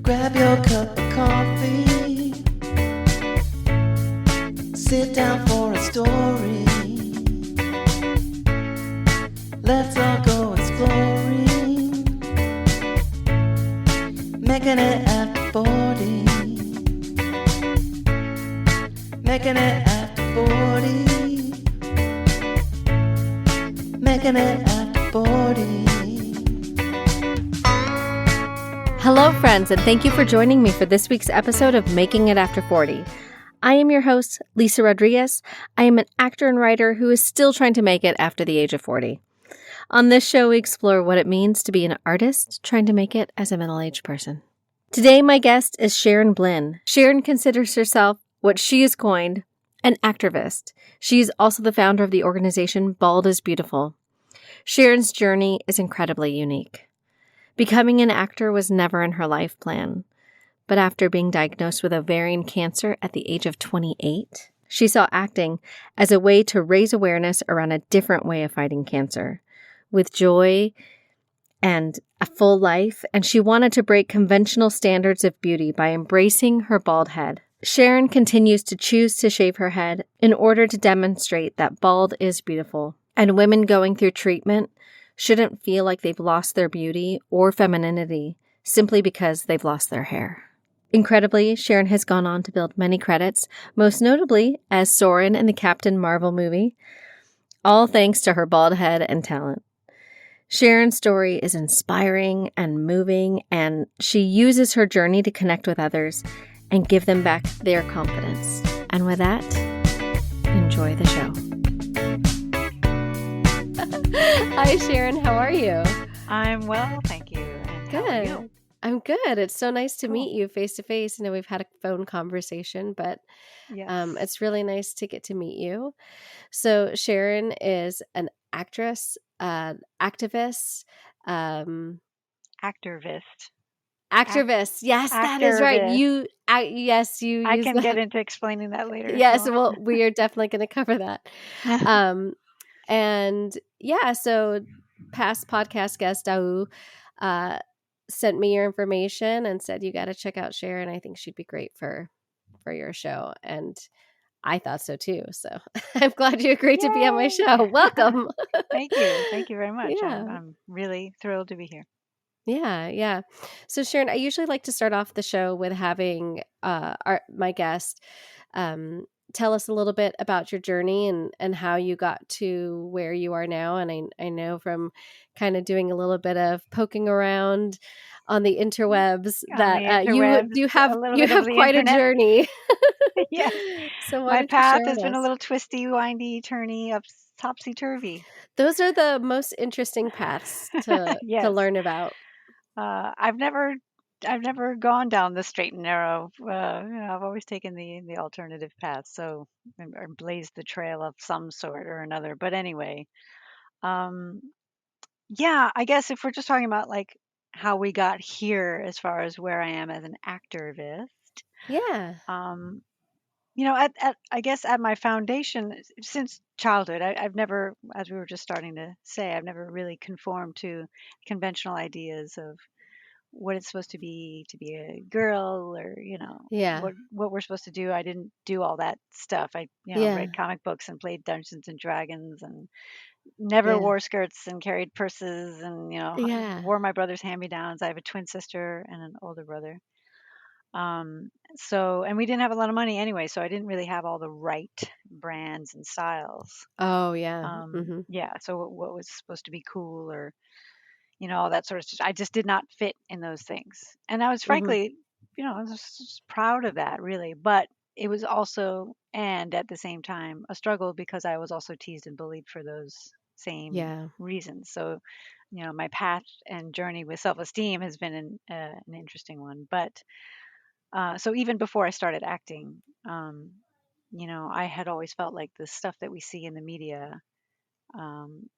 Grab your cup of coffee. Sit down for a story. Let's all go exploring. Making it after 40. Making it after 40. Making it after 40. Hello, friends, and thank you for joining me for this week's episode of Making It After 40. I am your host, Lisa Rodriguez. I am an actor and writer who is still trying to make it after the age of 40. On this show, we explore what it means to be an artist trying to make it as a middle-aged person. Today, my guest is Sharon Blynn. Sharon considers herself what she has coined an actorvist. She is also the founder of the organization Bald is Beautiful. Sharon's journey is incredibly unique. Becoming an actor was never in her life plan, but after being diagnosed with ovarian cancer at the age of 28, she saw acting as a way to raise awareness around a different way of fighting cancer, with joy and a full life, and she wanted to break conventional standards of beauty by embracing her bald head. Sharon continues to choose to shave her head in order to demonstrate that bald is beautiful, and women going through treatment shouldn't feel like they've lost their beauty or femininity simply because they've lost their hair. Incredibly, Sharon has gone on to build many credits, most notably as Soren in the Captain Marvel movie, all thanks to her bald head and talent. Sharon's story is inspiring and moving, and she uses her journey to connect with others and give them back their confidence. And with that, enjoy the show. Hi, Sharon. How are you? I'm well, thank you. And Good. How are you? I'm good. It's so nice to Cool. meet you face to face. I know we've had a phone conversation, but Yes. it's really nice to get to meet you. So Sharon is an actress, activist, Actorvist. activist. Yes, that is right. Actorvist. You I use can that. get into explaining that later. Yes, if you well, we are definitely going to cover that. And yeah, so past podcast guest Dau sent me your information and said you got to check out Sharon. I think she'd be great for your show, and I thought so too. So I'm glad you agreed to be on my Yay! show. Welcome. Thank you. Thank you very much. Yeah. I'm really thrilled to be here. Yeah. So Sharon, I usually like to start off the show with having my guest tell us a little bit about your journey and how you got to where you are now. And I know from kind of doing a little bit of poking around on the interwebs On that the interwebs, you have a little bit of the quite internet. a journey. Yes. So why My don't you path share has with been a us? little twisty, windy, turny, topsy-turvy. Those are the most interesting paths to Yes. learn about. I've never gone down the straight and narrow. I've always taken the alternative path, so or blazed the trail of some sort or another. But anyway, yeah, I guess if we're just talking about like how we got here as far as where I am as an actorvist, Yeah. I guess at my foundation since childhood, I've never, as we were just starting to say, I've never really conformed to conventional ideas of what it's supposed to be a girl, or Yeah. what we're supposed to do. I didn't do all that stuff. I Yeah. read comic books and played Dungeons and Dragons and never Yeah. wore skirts and carried purses and Yeah. wore my brother's hand-me-downs. I have a twin sister and an older brother. And we didn't have a lot of money anyway, so I didn't really have all the right brands and styles. Oh, yeah. Mm-hmm. Yeah, so what was supposed to be cool, or all that sort of stuff. I just did not fit in those things. And I was frankly, I was just proud of that, really. But it was also, and at the same time, a struggle because I was also teased and bullied for those same reasons. So, my path and journey with self-esteem has been an interesting one. But so even before I started acting, I had always felt like the stuff that we see in the media um,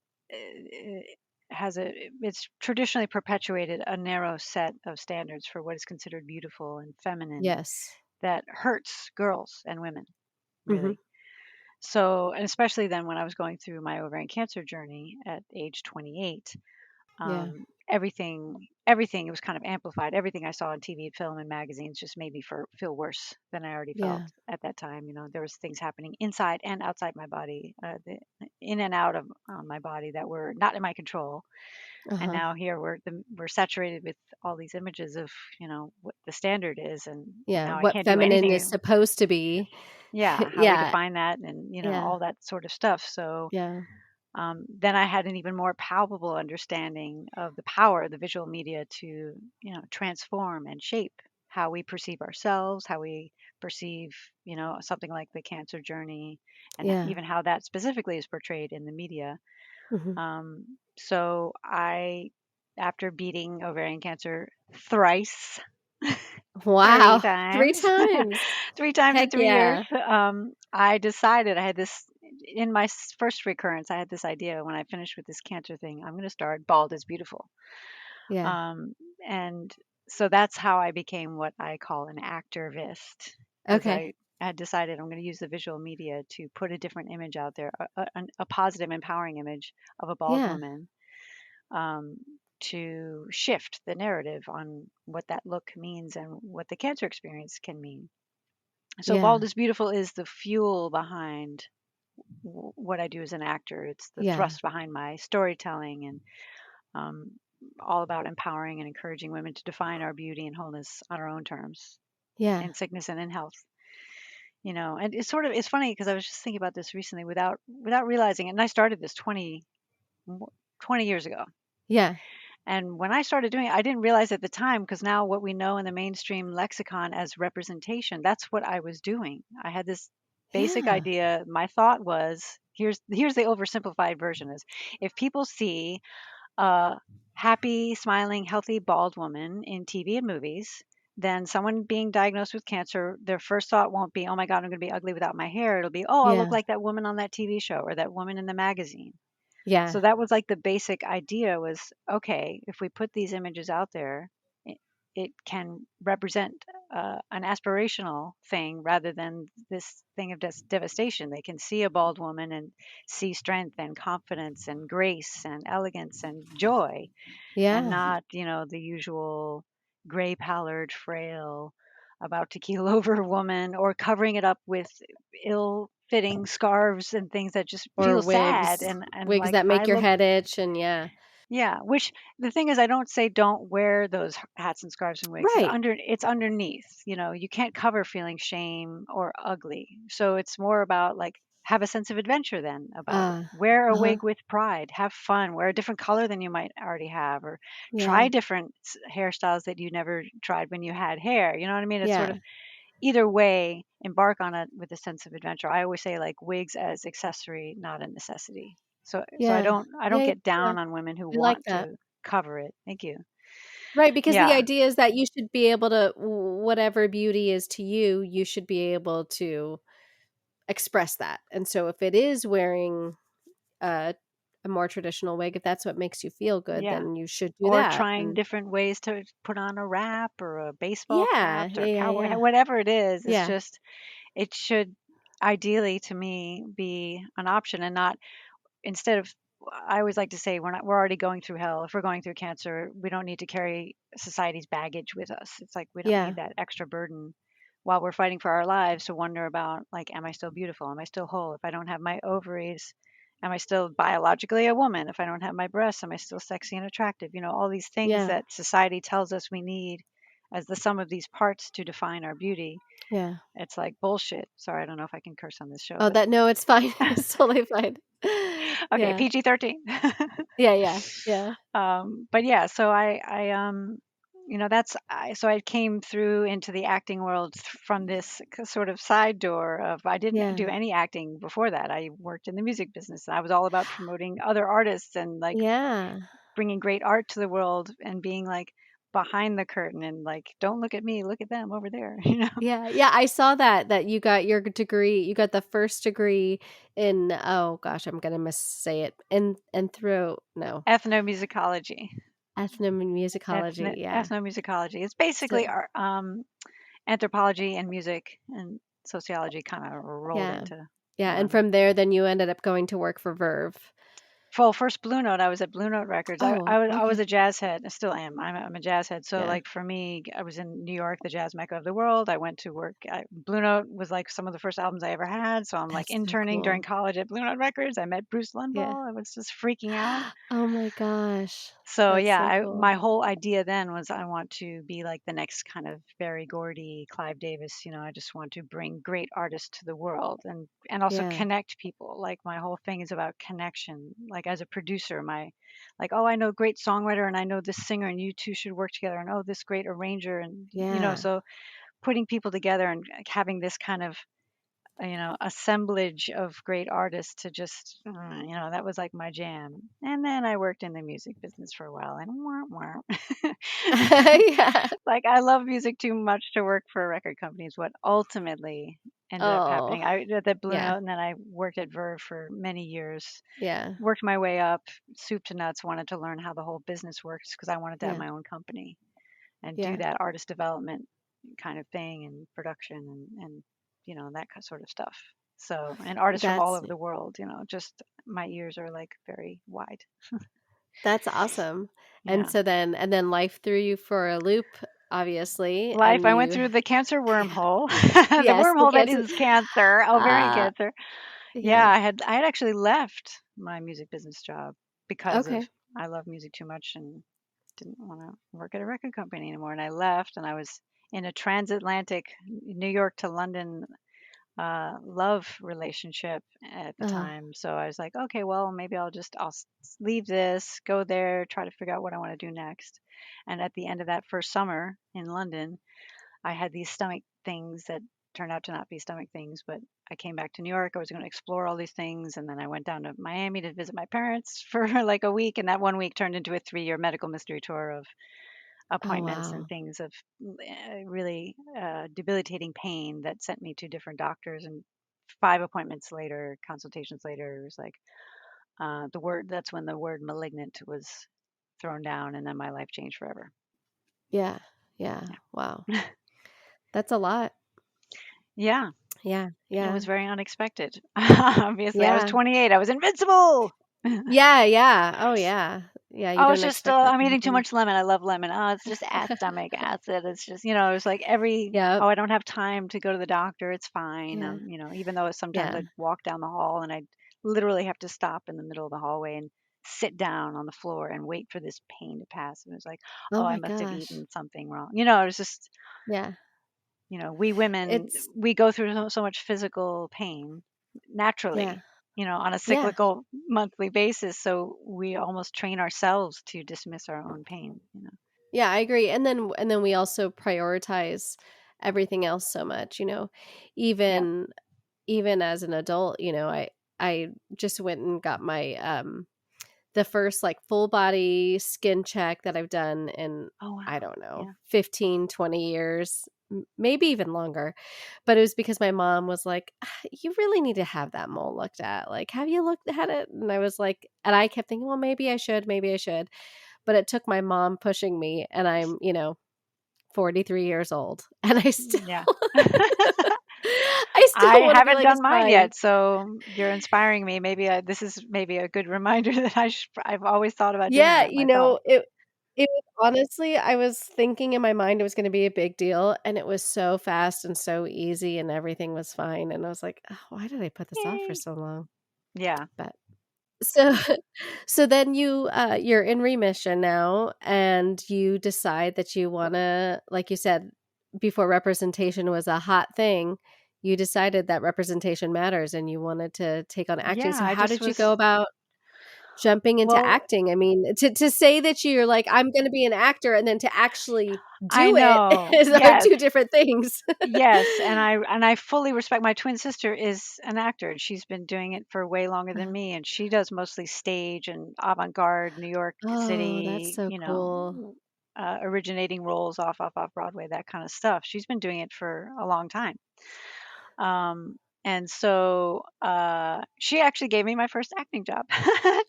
it's traditionally perpetuated a narrow set of standards for what is considered beautiful and feminine. Yes. That hurts girls and women, really. So, and especially then when I was going through my ovarian cancer journey at age 28, everything, it was kind of amplified. Everything I saw on TV and film and magazines just made me feel worse than I already felt Yeah. at that time. There was things happening inside and outside my body, in and out of my body, that were not in my control. And Uh-huh. now here we're saturated with all these images of, what the standard is, and Yeah. now I What can't do feminine is anything. supposed to be. Yeah, how we Yeah. define that, and Yeah. all that sort of stuff. So Yeah. then I had an even more palpable understanding of the power of the visual media to, transform and shape how we perceive ourselves, how we perceive, something like the cancer journey, and Yeah. even how that specifically is portrayed in the media. Hmm. So after beating ovarian cancer thrice, three Wow. Three times, times. 3 times in Heck 3 years, yeah. I decided, I had this in my first recurrence. I had this idea when I finished with this cancer thing. I'm going to start Bald is Beautiful. Yeah. Um, and so that's how I became what I call an actorvist, because Okay. I had decided I'm going to use the visual media to put a different image out there, a positive, empowering image of a bald Yeah. woman, um, to shift the narrative on what that look means and what the cancer experience can mean. So Bald Yeah. is Beautiful is the fuel behind what I do as an actor. It's the Yeah. thrust behind my storytelling, and um, all about empowering and encouraging women to define our beauty and wholeness on our own terms, Yeah. in sickness and in health. And it's funny, because I was just thinking about this recently without realizing it. And I started this 20 years ago. Yeah. And when I started doing it, I didn't realize at the time, because now what we know in the mainstream lexicon as representation, that's what I was doing. I had this basic Yeah. idea. My thought was, here's the oversimplified version, is if people see a happy, smiling, healthy, bald woman in TV and movies, then someone being diagnosed with cancer, their first thought won't be, oh my God, I'm going to be ugly without my hair. It'll be, oh, I'll look Yeah. like that woman on that TV show, or that woman in the magazine. Yeah. So that was like the basic idea, was, okay, if we put these images out there, it, it can represent an aspirational thing rather than this thing of devastation. They can see a bald woman and see strength and confidence and grace and elegance and joy, and Yeah. not, the usual gray pallid, frail, about to keel over woman, or covering it up with ill fitting scarves and things that just Or feel sad, wigs. and Wigs like that I make your look. head itch and yeah. Yeah, which, the thing is, I don't say don't wear those hats and scarves and wigs. It's Right. underneath. You can't cover feeling shame or ugly. So it's more about, like, have a sense of adventure then about it. Uh, Wear a uh-huh. wig with pride. Have fun. Wear a different color than you might already have, or Yeah. try different hairstyles that you never tried when you had hair. You know what I mean? It's sort Yeah. of, either way, embark on it with a sense of adventure. I always say, like, wigs as accessory, not a necessity. So I Yeah. don't Yeah. get Yeah. down on women who I like want that. to cover it. Thank you. Right, because the Yeah. idea is that you should be able to whatever beauty is to you, you should be able to express that. And so if it is wearing a a more traditional wig, if that's what makes you feel good, Yeah. then you should do Or that. trying And different ways to put on a wrap, or a baseball yeah, caps, yeah, or yeah, cowboy hat, yeah. whatever it is. It's Yeah. just, it should ideally, to me, be an option, and not, instead of, I always like to say, we're already going through hell. If we're going through cancer, we don't need to carry society's baggage with us. It's like, we don't Yeah. need that extra burden while we're fighting for our lives, to wonder about, like, am I still beautiful? Am I still whole? If I don't have my ovaries, am I still biologically a woman? If I don't have my breasts, am I still sexy and attractive? All these things Yeah. that society tells us we need as the sum of these parts to define our beauty. Yeah. It's like bullshit. Sorry, I don't know if I can curse on this show, Oh, but that no, it's fine. It's totally fine. okay, Yeah. PG-13. Yeah, yeah. Yeah. But yeah, so so I came through into the acting world from this sort of side door of, I didn't do Yeah. any acting before that. I worked in the music business, and I was all about promoting other artists, and, like, Yeah. bringing great art to the world, and being, like, behind the curtain, and, like, don't look at me, look at them over there, Yeah, yeah, I saw that you got your degree, you got the first degree in, oh gosh, I'm gonna missay it, in through no, Ethnomusicology. ethnomusicology, yeah. Ethnomusicology. It's So, basically our anthropology and music and sociology kind of rolled yeah. into Yeah, and one. from there, then you ended up going to work for Verve. First Blue Note, I was at Blue Note Records. Oh, I was okay. a jazz head. I still am. I'm a jazz head. So Yeah. like for me, I was in New York, the jazz mecca of the world. I went to work. Blue Note was like some of the first albums I ever had. So I'm like That's so interning during cool. college at Blue Note Records. I met Bruce Yeah. Lunball. I was just freaking out. Oh my gosh. So That's yeah, so cool. my whole idea then was I want to be like the next kind of Berry Gordy, Clive Davis. I just want to bring great artists to the world and also Yeah. connect people. Like my whole thing is about connection. Like as a producer, my like oh I know a great songwriter and I know this singer and you two should work together and oh this great arranger and Yeah. so putting people together and like, having this kind of assemblage of great artists to just that was like my jam. And then I worked in the music business for a while and wah, wah. Yeah. Like I love music too much to work for a record company is what ultimately ended up Oh, happening. I did the Blue yeah. Note and then I worked at Verve for many years, Yeah. worked my way up soup to nuts, wanted to learn how the whole business works because I wanted to have Yeah. my own company and do Yeah. that artist development kind of thing and production and that sort of stuff. So, and artists from all That's over the world, just my ears are like very wide. that's awesome. And Yeah. so then life threw you for a loop, obviously, Life, and I went you through the cancer yeah. wormhole, the Yes, the wormhole that cancer. is cancer, ovarian Uh cancer. Yeah, yeah. I had actually left my music business job because of Okay. I love music too much and didn't want to work at a record company anymore. And I left, and I was in a transatlantic New York to London love relationship at the Uh time. So I was like, okay, well, maybe I'll leave this, go there, try to figure out what I want to do next. And at the end of that first summer in London, I had these stomach things that turned out to not be stomach things, but I came back to New York. I was going to explore all these things. And then I went down to Miami to visit my parents for like a week. And that 1 week turned into a 3 year medical mystery tour of oh appointments and wow. things of really debilitating pain that sent me to different doctors. And 5 appointments later, consultations later, it was like that's when the word malignant was thrown down. And then my life changed forever. Yeah. Yeah. Yeah. Wow. That's a lot. Yeah. Yeah. It Yeah. was very unexpected. Obviously, I was Yeah. 28. I was invincible. Yeah, yeah. Oh yeah. Yeah, you Oh, it's don't just expect that I'm to eating too happen. much lemon. I love lemon. Oh, it's just stomach acid. It's just it was like Yep. oh, I don't have time to go to the doctor. It's fine. Yeah. Even though sometimes Yeah. I'd walk down the hall and I'd literally have to stop in the middle of the hallway and sit down on the floor and wait for this pain to pass. And it was like, Oh oh, I my must have gosh. eaten something wrong. It was just Yeah. we women, It's we go through so much physical pain yeah. naturally, on a Yeah. cyclical monthly basis. So we almost train ourselves to dismiss our own pain. Yeah, I agree. And then we also prioritize everything else so much, Yeah. even as an adult, I just went and got my the first like full body skin check that I've done in, Oh, I wow. don't know, Yeah. 15, 20 years, maybe even longer. But it was because my mom was like, you really need to have that mole looked at. Like, have you looked at it? And I was like, and I kept thinking, well, maybe I should, maybe I should. But it took my mom pushing me, and I'm, 43 years old, and I still, Yeah. I still I want to be haven't like, it's done mine fine. yet. So you're inspiring me. Maybe this is maybe a good reminder that I've always thought about doing Yeah, that myself. it was honestly, I was thinking in my mind it was gonna be a big deal, and it was so fast and so easy, and everything was fine, and I was like, "Oh, why did I put this off for Yay. so long?" Yeah. But so so then you're in remission now, and you decide that you wanna, like you said before, representation was a hot thing, you decided that representation matters, and you wanted to take on acting. Yeah. So I how just did you was, go about jumping into well, acting? I mean, to say that you're like, "I'm gonna be an actor," and then to actually I do it know. are Yes. 2 different things. Yes, and I fully respect my twin sister is an actor and she's been doing it for way longer than me and she does mostly stage and avant-garde New York Oh, that's City, so cool. originating roles off Broadway, that kind of stuff. She's been doing it for a long time. And so she actually gave me my first acting job,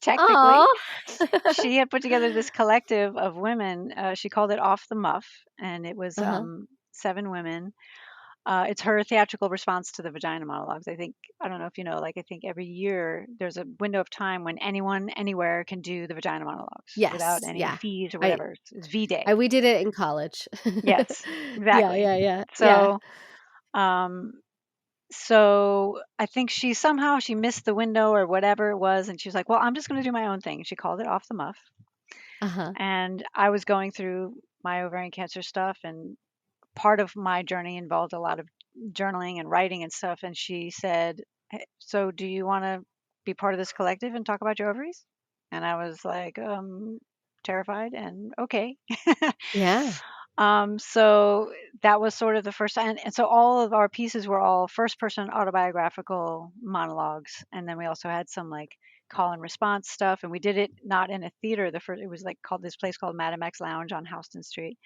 technically. Aw. She had put together this collective of women. She called it Off the Muff, and it was Uh-huh. 7 women It's her theatrical response to the vagina monologues. I think, I don't know if you know, like I think every year there's a window of time when anyone anywhere can do the vagina monologues without Yes. any Yeah. fees or I, whatever. It's V Day. we did it in college. Yes, Yeah, exactly. yeah, yeah, yeah. So, um, so I think she missed the window or whatever it was, and she was like, "Well, I'm just going to do my own thing." She called it Off the Muff, Uh-huh. and I was going through my ovarian cancer stuff, and part of my journey involved a lot of journaling and writing and stuff. And she said, "Hey, so do you want to be part of this collective and talk about your ovaries?" And I was like, terrified and okay. Yeah. So that was sort of the first, and so all of our pieces were all first person autobiographical monologues. And then we also had some like call and response stuff. And we did it not in a theater. The first, it was like called this place called Madame X Lounge on Houston Street.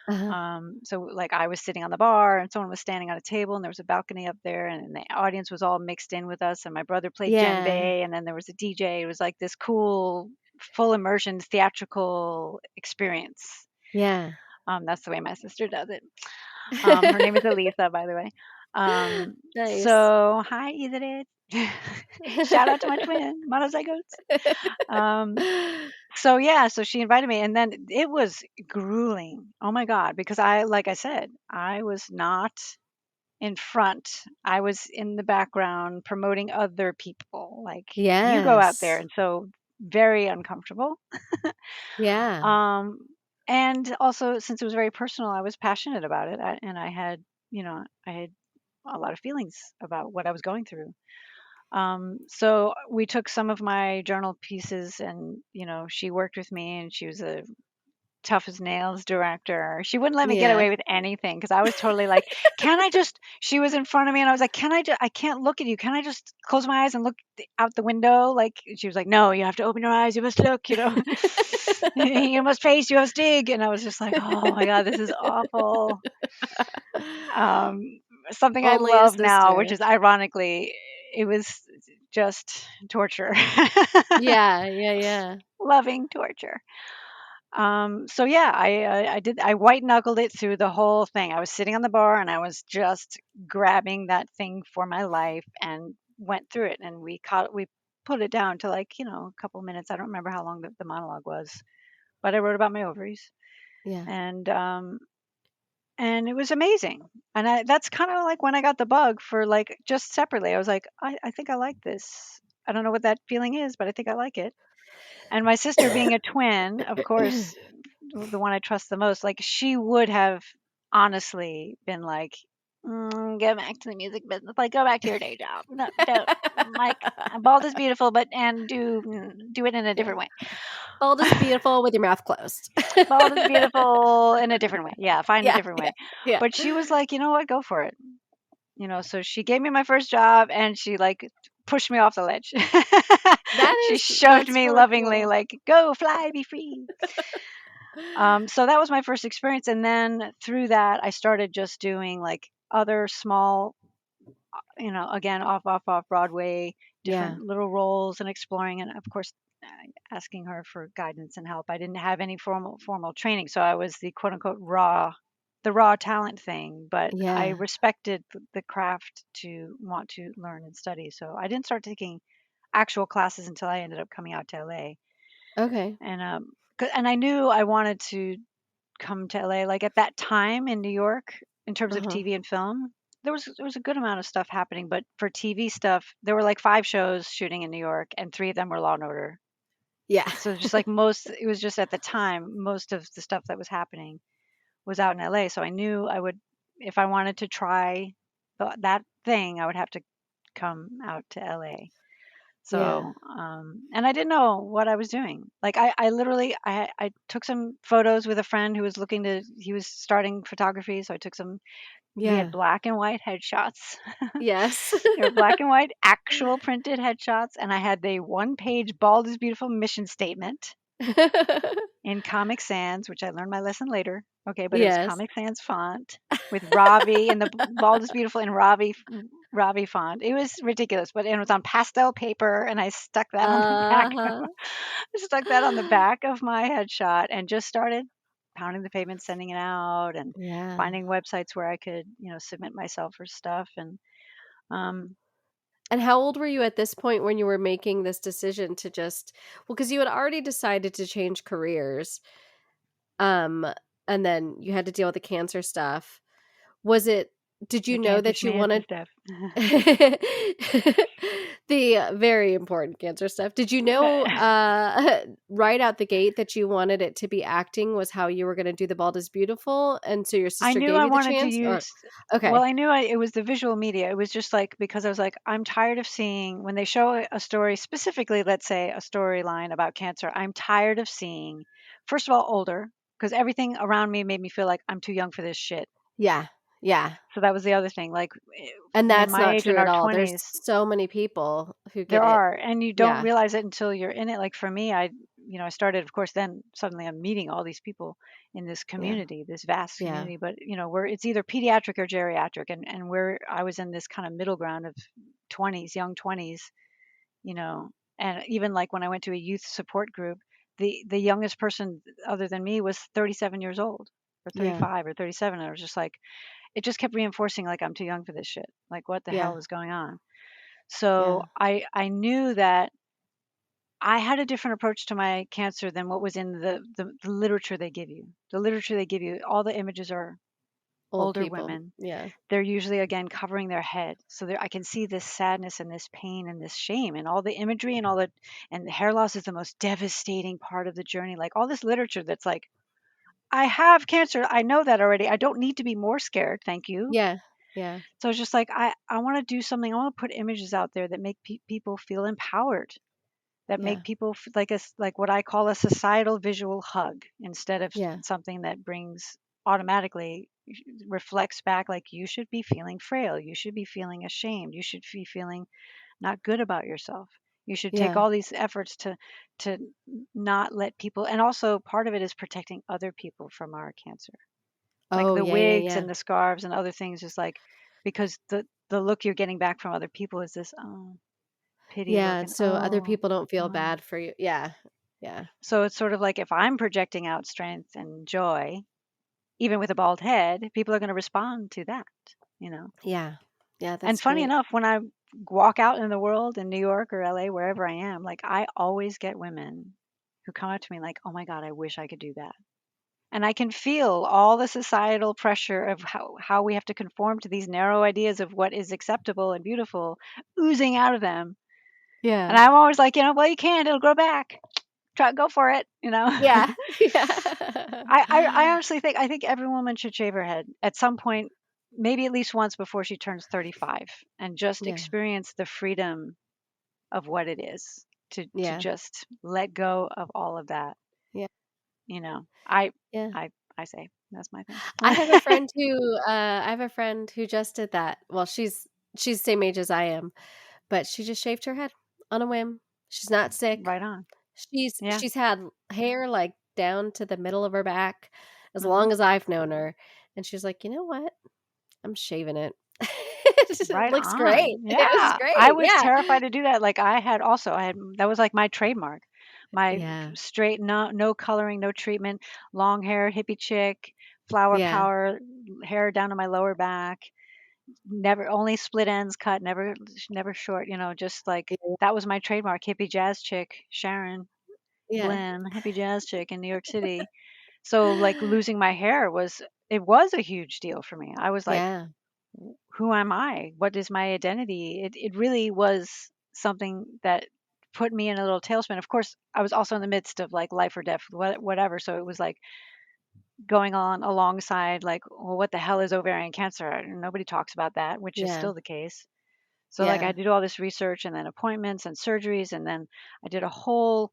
Uh-huh. So like I was sitting on the bar and someone was standing on a table and there was a balcony up there and the audience was all mixed in with us and my brother played Yeah. djembe and then there was a DJ. It was like this cool full immersion theatrical experience. Yeah. That's the way my sister does it. Her name is Elisa, by the way. Nice. So hi, Idris. Shout out to my twin, monozygotes. Um, so yeah, so she invited me, and then it was grueling. Oh my God, because like I said, I was not in front. I was in the background promoting other people. Like you go out there, Yes. and so very uncomfortable. Yeah. Um, and also since it was very personal, I was passionate about it, and I had a lot of feelings about what I was going through. So we took some of my journal pieces and, she worked with me and she was a tough as nails director. She wouldn't let me get Yeah. away with anything because I was totally like, she was in front of me and I was like, I can't look at you. Can I just close my eyes and look out the window? Like, she was like, no, you have to open your eyes. You must look, you must face, you must dig. And I was just like, oh my God, this is awful. Um, Something I Only a love now, which sister. is ironically, it was just torture, Yeah, yeah, yeah. loving torture. So yeah, I white knuckled it through the whole thing. I was sitting on the bar and I was just grabbing that thing for my life and went through it. And we put it down to like, a couple minutes. I don't remember how long the monologue was, but I wrote about my ovaries Yeah. and, and it was amazing. And that's kind of like when I got the bug for like just separately. I was like, I think I like this. I don't know what that feeling is, but I think I like it. And my sister, being a twin, of course, the one I trust the most, like she would have honestly been like, "Go back to the music business. Like, go back to your day job. No, don't. Like, bald is beautiful, but and do it in a Yeah. different way. Bald is beautiful with your mouth closed. Bald is beautiful in a different way. Yeah, find a Yeah, different yeah, way." yeah. But she was like, you know what? Go for it. So she gave me my first job and she like pushed me off the ledge. She shoved That's me really lovingly, cool. like, go fly, be free. So that was my first experience. And then through that, I started just doing like other small, again, off Broadway, Yeah. different little roles and exploring. And of course, asking her for guidance and help. I didn't have any formal training. So I was the quote unquote the raw talent thing, but I Yeah. respected the craft to want to learn and study. So I didn't start taking actual classes until I ended up coming out to LA. Okay. And and I knew I wanted to come to LA. Like at that time in New York, in terms of Uh-huh. TV and film, there was a good amount of stuff happening. But for TV stuff, there were like 5 shows shooting in New York, and 3 of them were Law and Order. Yeah. So just like it was just at the time, most of the stuff that was happening was out in LA. So I knew I would, if I wanted to try that thing, I would have to come out to LA. Yeah. So, and I didn't know what I was doing. Like I literally, I took some photos with a friend who was he was starting photography. So I took we had Yeah. black and white headshots. Yes. They were black and white, actual printed headshots. And I had the 1-page Bald is Beautiful mission statement in Comic Sans, which I learned my lesson later. Okay, but it was Yes. Comic Sans font with Ravi and the Bald is Beautiful in Ravi font. It was ridiculous, but it was on pastel paper, and I stuck that on the back. Uh-huh. I stuck that on the back of my headshot and just started pounding the pavement, sending it out, and Yeah. finding websites where I could, submit myself for stuff. And um, And how old were you at this point when you were making this decision to just, well, because you had already decided to change careers, um, and then you had to deal with the cancer stuff. Was it, did you the know cancer that you schmancer wanted stuff. the very important cancer stuff? Did you know right out the gate that you wanted it to be acting was how you were going to do The Bald is Beautiful? And so your I sister knew gave I you the wanted to chance? Or use, well, okay. I knew it was the visual media. It was just like, because I was like, I'm tired of seeing when they show a story, specifically, let's say a storyline about cancer, I'm tired of seeing, first of all, older, because everything around me made me feel like I'm too young for this shit. Yeah. Yeah. So that was the other thing. Like And in that's my not age, in true at our all. There's 20s, so many people who there get it. are, and you don't Yeah. realize it until you're in it. Like for me, I started, of course, then suddenly I'm meeting all these people in this Yeah. community, this vast Yeah. community. But where it's either pediatric or geriatric, and where I was in this kind of middle ground of 20s, young 20s, you know, and even like when I went to a youth support group, the youngest person other than me was 37 years old, or Yeah. 35 or 37. And I was just like, it just kept reinforcing like I'm too young for this shit. Like what the Yeah. hell is going on? So Yeah. I knew that I had a different approach to my cancer than what was in the literature they give you. The literature they give you, all the images are Old older people. women. Yeah. They're usually again covering their head, so I can see this sadness and this pain and this shame and all the imagery and all the, and hair loss is the most devastating part of the journey. Like all this literature that's like, I have cancer, I know that already. I don't need to be more scared. Thank you. Yeah. Yeah. So it's just like I want to do something. I want to put images out there that make people feel empowered, that Yeah. make people like like what I call a societal visual hug, instead of Yeah. something that brings automatically reflects back like you should be feeling frail, you should be feeling ashamed, you should be feeling not good about yourself. You should take Yeah. all these efforts to not let people, and also part of it is protecting other people from our cancer. Like Oh, the yeah. Yeah. wigs Yeah. and the scarves and other things is like, because the look you're getting back from other people is this, oh, pity look, Yeah. and So other oh, people don't feel oh. bad for you. Yeah. Yeah. So it's sort of like if I'm projecting out strength and joy, even with a bald head, people are going to respond to that, you know. Yeah. Yeah. And That's funny great. enough, when I walk out in the world in New York or LA, wherever I am, like I always get women who come up to me like, "Oh my God, I wish I could do that." And I can feel all the societal pressure of how we have to conform to these narrow ideas of what is acceptable and beautiful oozing out of them. And Yeah. I'm always like, well, you can, it'll grow back. Try, go for it, Yeah. I Yeah. honestly think, I think every woman should shave her head at some point, maybe at least once before she turns 35, and just Yeah. experience the freedom of what it is to Yeah. just let go of all of that. Yeah. You know, I Yeah. I I say that's my thing. I have a friend who just did that. Well, she's the same age as I am, but she just shaved her head on a whim. She's not sick. Right on. Yeah. She's had hair like down to the middle of her back as Hmm. long as I've known her. And she's like, you know what? I'm shaving it. It Right looks great. on. It was Yeah. I great. was Yeah. terrified to do that. Like I had that was like my trademark. My Yeah. straight, no coloring, no treatment, long hair, hippie chick, flower Yeah. power, hair down to my lower back, never, only split ends cut, never short, just like Yeah. that was my trademark, hippie jazz chick, Sharon Yeah. Blynn, hippie jazz chick in New York City. So like losing my hair was a huge deal for me. I was like, Yeah. who am I? What is my identity? It really was something that put me in a little tailspin. Of course, I was also in the midst of like life or death, whatever. So it was like going on alongside, like, well, what the hell is ovarian cancer? Nobody talks about that, which is Yeah. still the case. So like I Yeah. did all this research and then appointments and surgeries, and then I did a whole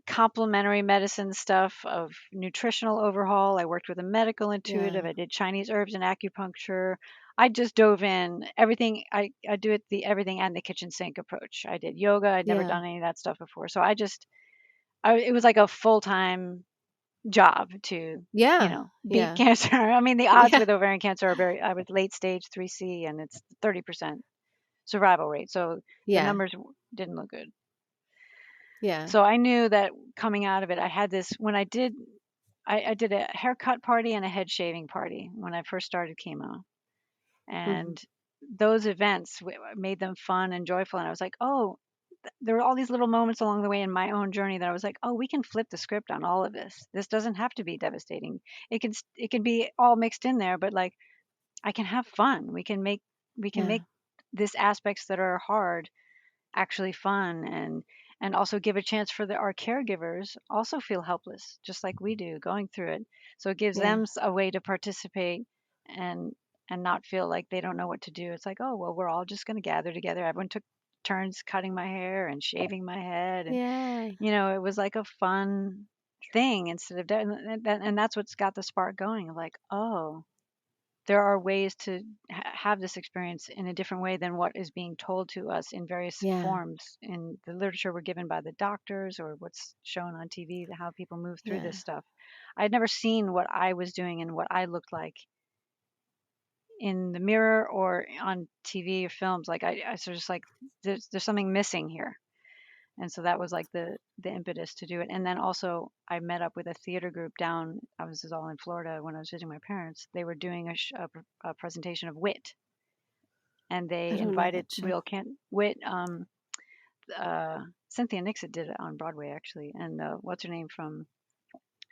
complementary medicine stuff of nutritional overhaul. I worked with a medical Yeah. intuitive. I did Chinese herbs and acupuncture. I just dove in everything. I do it the everything and the kitchen sink approach. I did yoga. I'd never Yeah. done any of that stuff before. So it was like a full-time job to, Yeah. beat Yeah. cancer. I mean, the odds Yeah. with ovarian cancer are I was late stage 3C, and it's 30% survival rate. So the Yeah. numbers didn't look good. Yeah. So I knew that coming out of it, I had this, when I I did a haircut party and a head shaving party when I first started chemo. Mm-hmm. And those events made them fun and joyful. And I was like, oh, there were all these little moments along the way in my own journey that I was like, oh, we can flip the script on all of this. This doesn't have to be devastating. It can be all mixed in there, but like I can have fun. We can make Yeah. this aspects that are hard actually fun, and also give a chance for our caregivers also feel helpless just like we do going through it, so it gives Yeah. them a way to participate and not feel like they don't know what to do. It's like, oh well, we're all just going to gather together. Everyone took turns cutting my hair and shaving my head, and Yeah. it was like a fun thing instead of and that's what's got the spark going, like, oh, there are ways to have this experience in a different way than what is being told to us in various Yeah. forms in the literature we're given by the doctors or what's shown on TV, how people move through this Yeah. stuff. I'd never seen what I was doing and what I looked like in the mirror or on TV or films. Like I was just like, there's something missing here. And so that was like the impetus to do it. And then also I met up with a theater group down. This is all in Florida when I was visiting my parents. They were doing a presentation of Wit, and I they don't know invited that show. real can Wit. Cynthia Nixon did it on Broadway actually, and what's her name from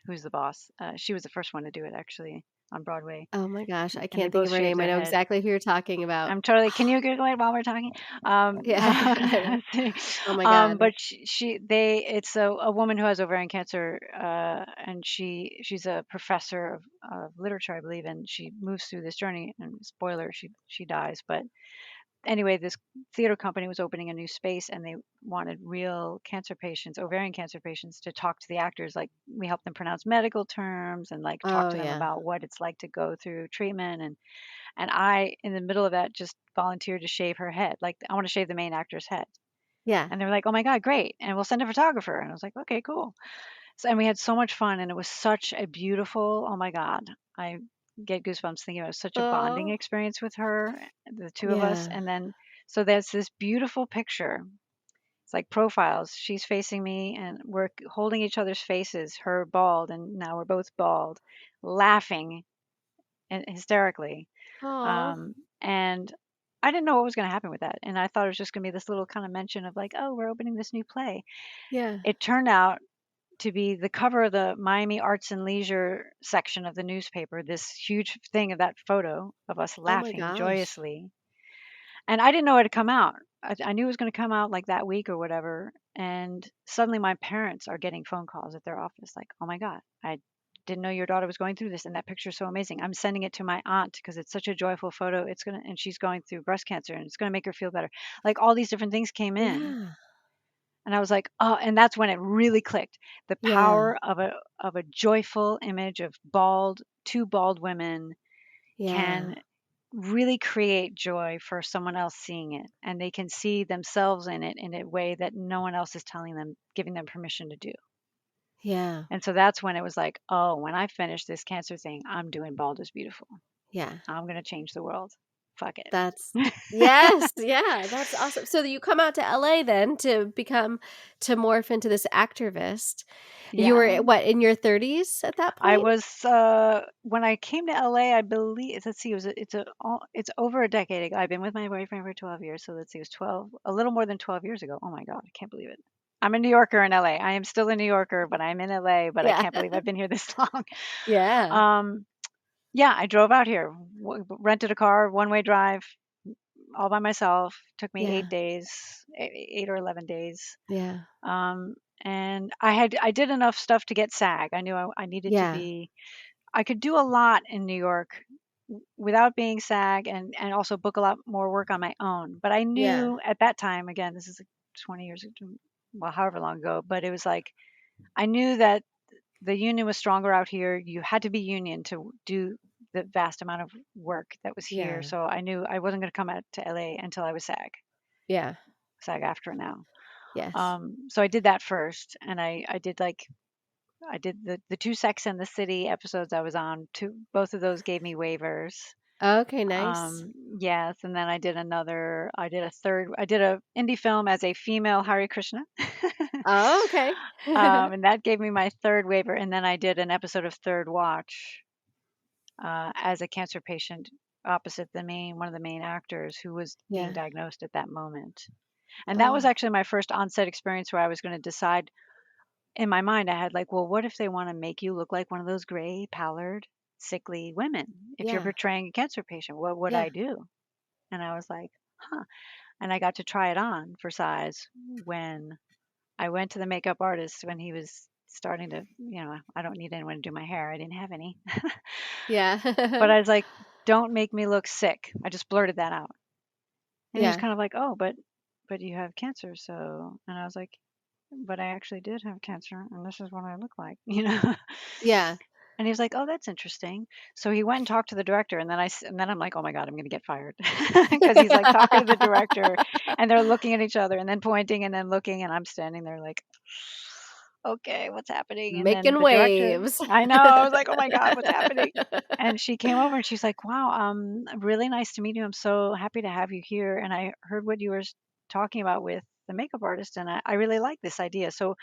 Who's the Boss? She was the first one to do it actually on Broadway, Oh my gosh, I and they can't think both of her shaved name. I their know head. exactly who you're talking about. I'm totally. Can you Google it while we're talking? Yeah. Let's see. Oh my God. But it's a woman who has ovarian cancer, and she's a professor of literature, I believe, and she moves through this journey. And spoiler, she dies. But anyway, this theater company was opening a new space, and they wanted real cancer patients, ovarian cancer patients, to talk to the actors. Like we help them pronounce medical terms and like talk Oh to them yeah. about what it's like to go through treatment. And I, in the middle of that, just volunteered to shave her head. Like, I want to shave the main actor's head. Yeah. And they were like, oh my God, great. And we'll send a photographer. And I was like, okay, cool. So, and we had so much fun. And it was such a beautiful, oh my God, I get goosebumps thinking about it. Such a bonding Oh. experience with her, the two of us. Yeah. And then, so there's this beautiful picture. It's like profiles. She's facing me, and we're holding each other's faces, her bald, and now we're both bald, laughing and hysterically. Oh. And I didn't know what was going to happen with that. And I thought it was just going to be this little kind of mention of like, oh, we're opening this new play. Yeah. It turned out to be the cover of the Miami Arts and Leisure section of the newspaper, this huge thing of that photo of us Oh my laughing gosh. joyously. And I didn't know it had come out. I knew it was going to come out like that week or whatever. And suddenly my parents are getting phone calls at their office like, oh my God, I didn't know your daughter was going through this. And that picture is so amazing. I'm sending it to my aunt because it's such a joyful photo. And she's going through breast cancer and it's going to make her feel better. Like all these different things came in. Yeah. And I was like, oh, and that's when it really clicked. The Yeah. power of a joyful image of two bald women Yeah. can really create joy for someone else seeing it, and they can see themselves in it in a way that no one else is telling them, giving them permission to do. Yeah. And so that's when it was like, oh, when I finish this cancer thing, I'm doing Bald is Beautiful. Yeah. I'm going to change the world. Fuck That's it. yes, yeah, that's awesome. So you come out to LA then to morph into this activist. You Yeah. were what, in your 30s at that I point? was when I came to LA, I believe, let's see, it's over a decade ago. I've been with my boyfriend for 12 years, so let's see, it was 12, a little more than 12 years ago. Oh my God, I can't believe it. I'm a New Yorker in LA. I am still a New Yorker, but I'm in LA, but I Yeah. can't believe I've been here this long. Yeah. Um, yeah, I drove out here, rented a car, one-way drive, all by myself. Took me Yeah. 8 days, 8 or 11 days. Yeah. Um, and I did enough stuff to get SAG. I knew I needed to Yeah. be. I could do a lot in New York without being SAG, and also book a lot more work on my own. But I Yeah. knew at that time, again, this is like 20 years, well, however long ago, but it was like I knew that the union was stronger out here. You had to be union to do the vast amount of work that was here. Yeah. So I knew I wasn't going to come out to LA until I was Yeah. SAG after now. Yes. So I did that first, and I did like I did the two Sex and the City episodes I was on. Both of those gave me waivers. Okay, nice. Yes, and then I did a third. I did a indie film as a female Hare Krishna. Oh, okay. And that gave me my third waiver. And then I did an episode of Third Watch as a cancer patient opposite one of the main actors who was being Yeah. diagnosed at that moment. And that was Oh, actually my first on-set experience where I was going to decide in my mind. I had like, well, what if they want to make you look like one of those gray, pallid, sickly women? If you're yeah. portraying a cancer patient, what would I Yeah. do? And I was like, huh. And I got to try it on for size when I went to the makeup artist when he was starting to, I don't need anyone to do my hair. I didn't have any. But Yeah. I was like, don't make me look sick. I just blurted that out. And he was Yeah. kind of like, oh, but you have cancer. So, and I was like, but I actually did have cancer and this is what I look like. Yeah. And he was like, oh, that's interesting. So he went and talked to the director. And then I'm like, oh my God, I'm going to get fired. Because he's like talking to the director and they're looking at each other and then pointing and then looking. And I'm standing there like, okay, what's happening? And then Making the director, waves. I know, I was like, oh my God, what's happening? And she came over and she's like, wow, really nice to meet you. I'm so happy to have you here. And I heard what you were talking about with the makeup artist, and I really like this idea. So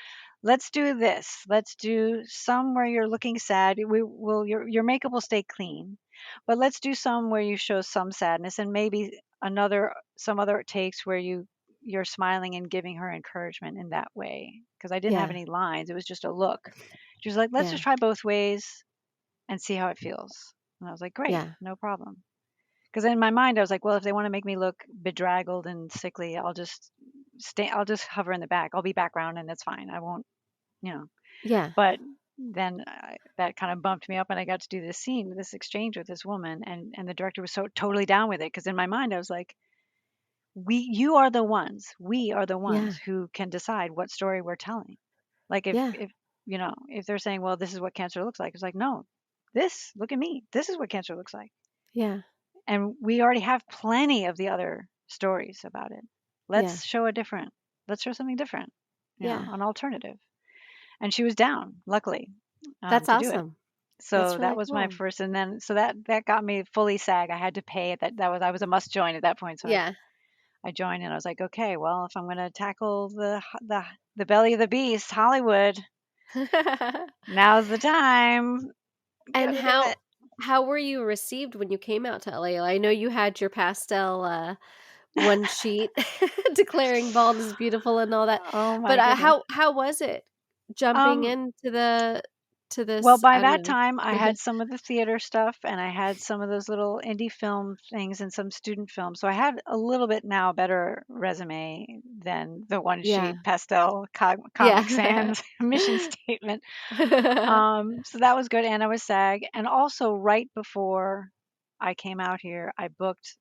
let's do this. Let's do some where you're looking sad. We will your makeup will stay clean, but let's do some where you show some sadness, and maybe some other takes where you're smiling and giving her encouragement in that way. Because I didn't have Yeah. any lines; it was just a look. She was like, let's Yeah. just try both ways and see how it feels. And I was like, great, Yeah. no problem. Because in my mind, I was like, well, if they want to make me look bedraggled and sickly, I'll just hover in the back. I'll be background and it's fine. I won't, you know. Yeah. But then that kind of bumped me up and I got to do this scene, this exchange with this woman. And the director was so totally down with it. Because in my mind, I was like, we are the ones Yeah. who can decide what story we're telling. Like Yeah. if they're saying, well, this is what cancer looks like. It's like, no, look at me. This is what cancer looks like. Yeah. And we already have plenty of the other stories about it. Yeah. Let's show something different, Yeah. an alternative. And she was down, luckily, That's to do it. awesome. So That's that really was my cool. first, and then so that got me fully SAG. I had to pay it. I was a must join at that point. So Yeah. I joined, and I was like, okay, well, if I'm going to tackle the belly of the beast, Hollywood, now's the time. And Gotta do it. how were you received when you came out to LA? I know you had your pastel one sheet declaring bald is beautiful and all that. Oh But my goodness. how was it jumping Um, into Well, this, by I don't that know. time, I had some of the theater stuff and I had some of those little indie film things and some student films. So I had a little bit now better resume than the one Yeah. sheet pastel Comic Yeah. Sans mission statement. So that was good. And I was SAG. And also, right before I came out here, I booked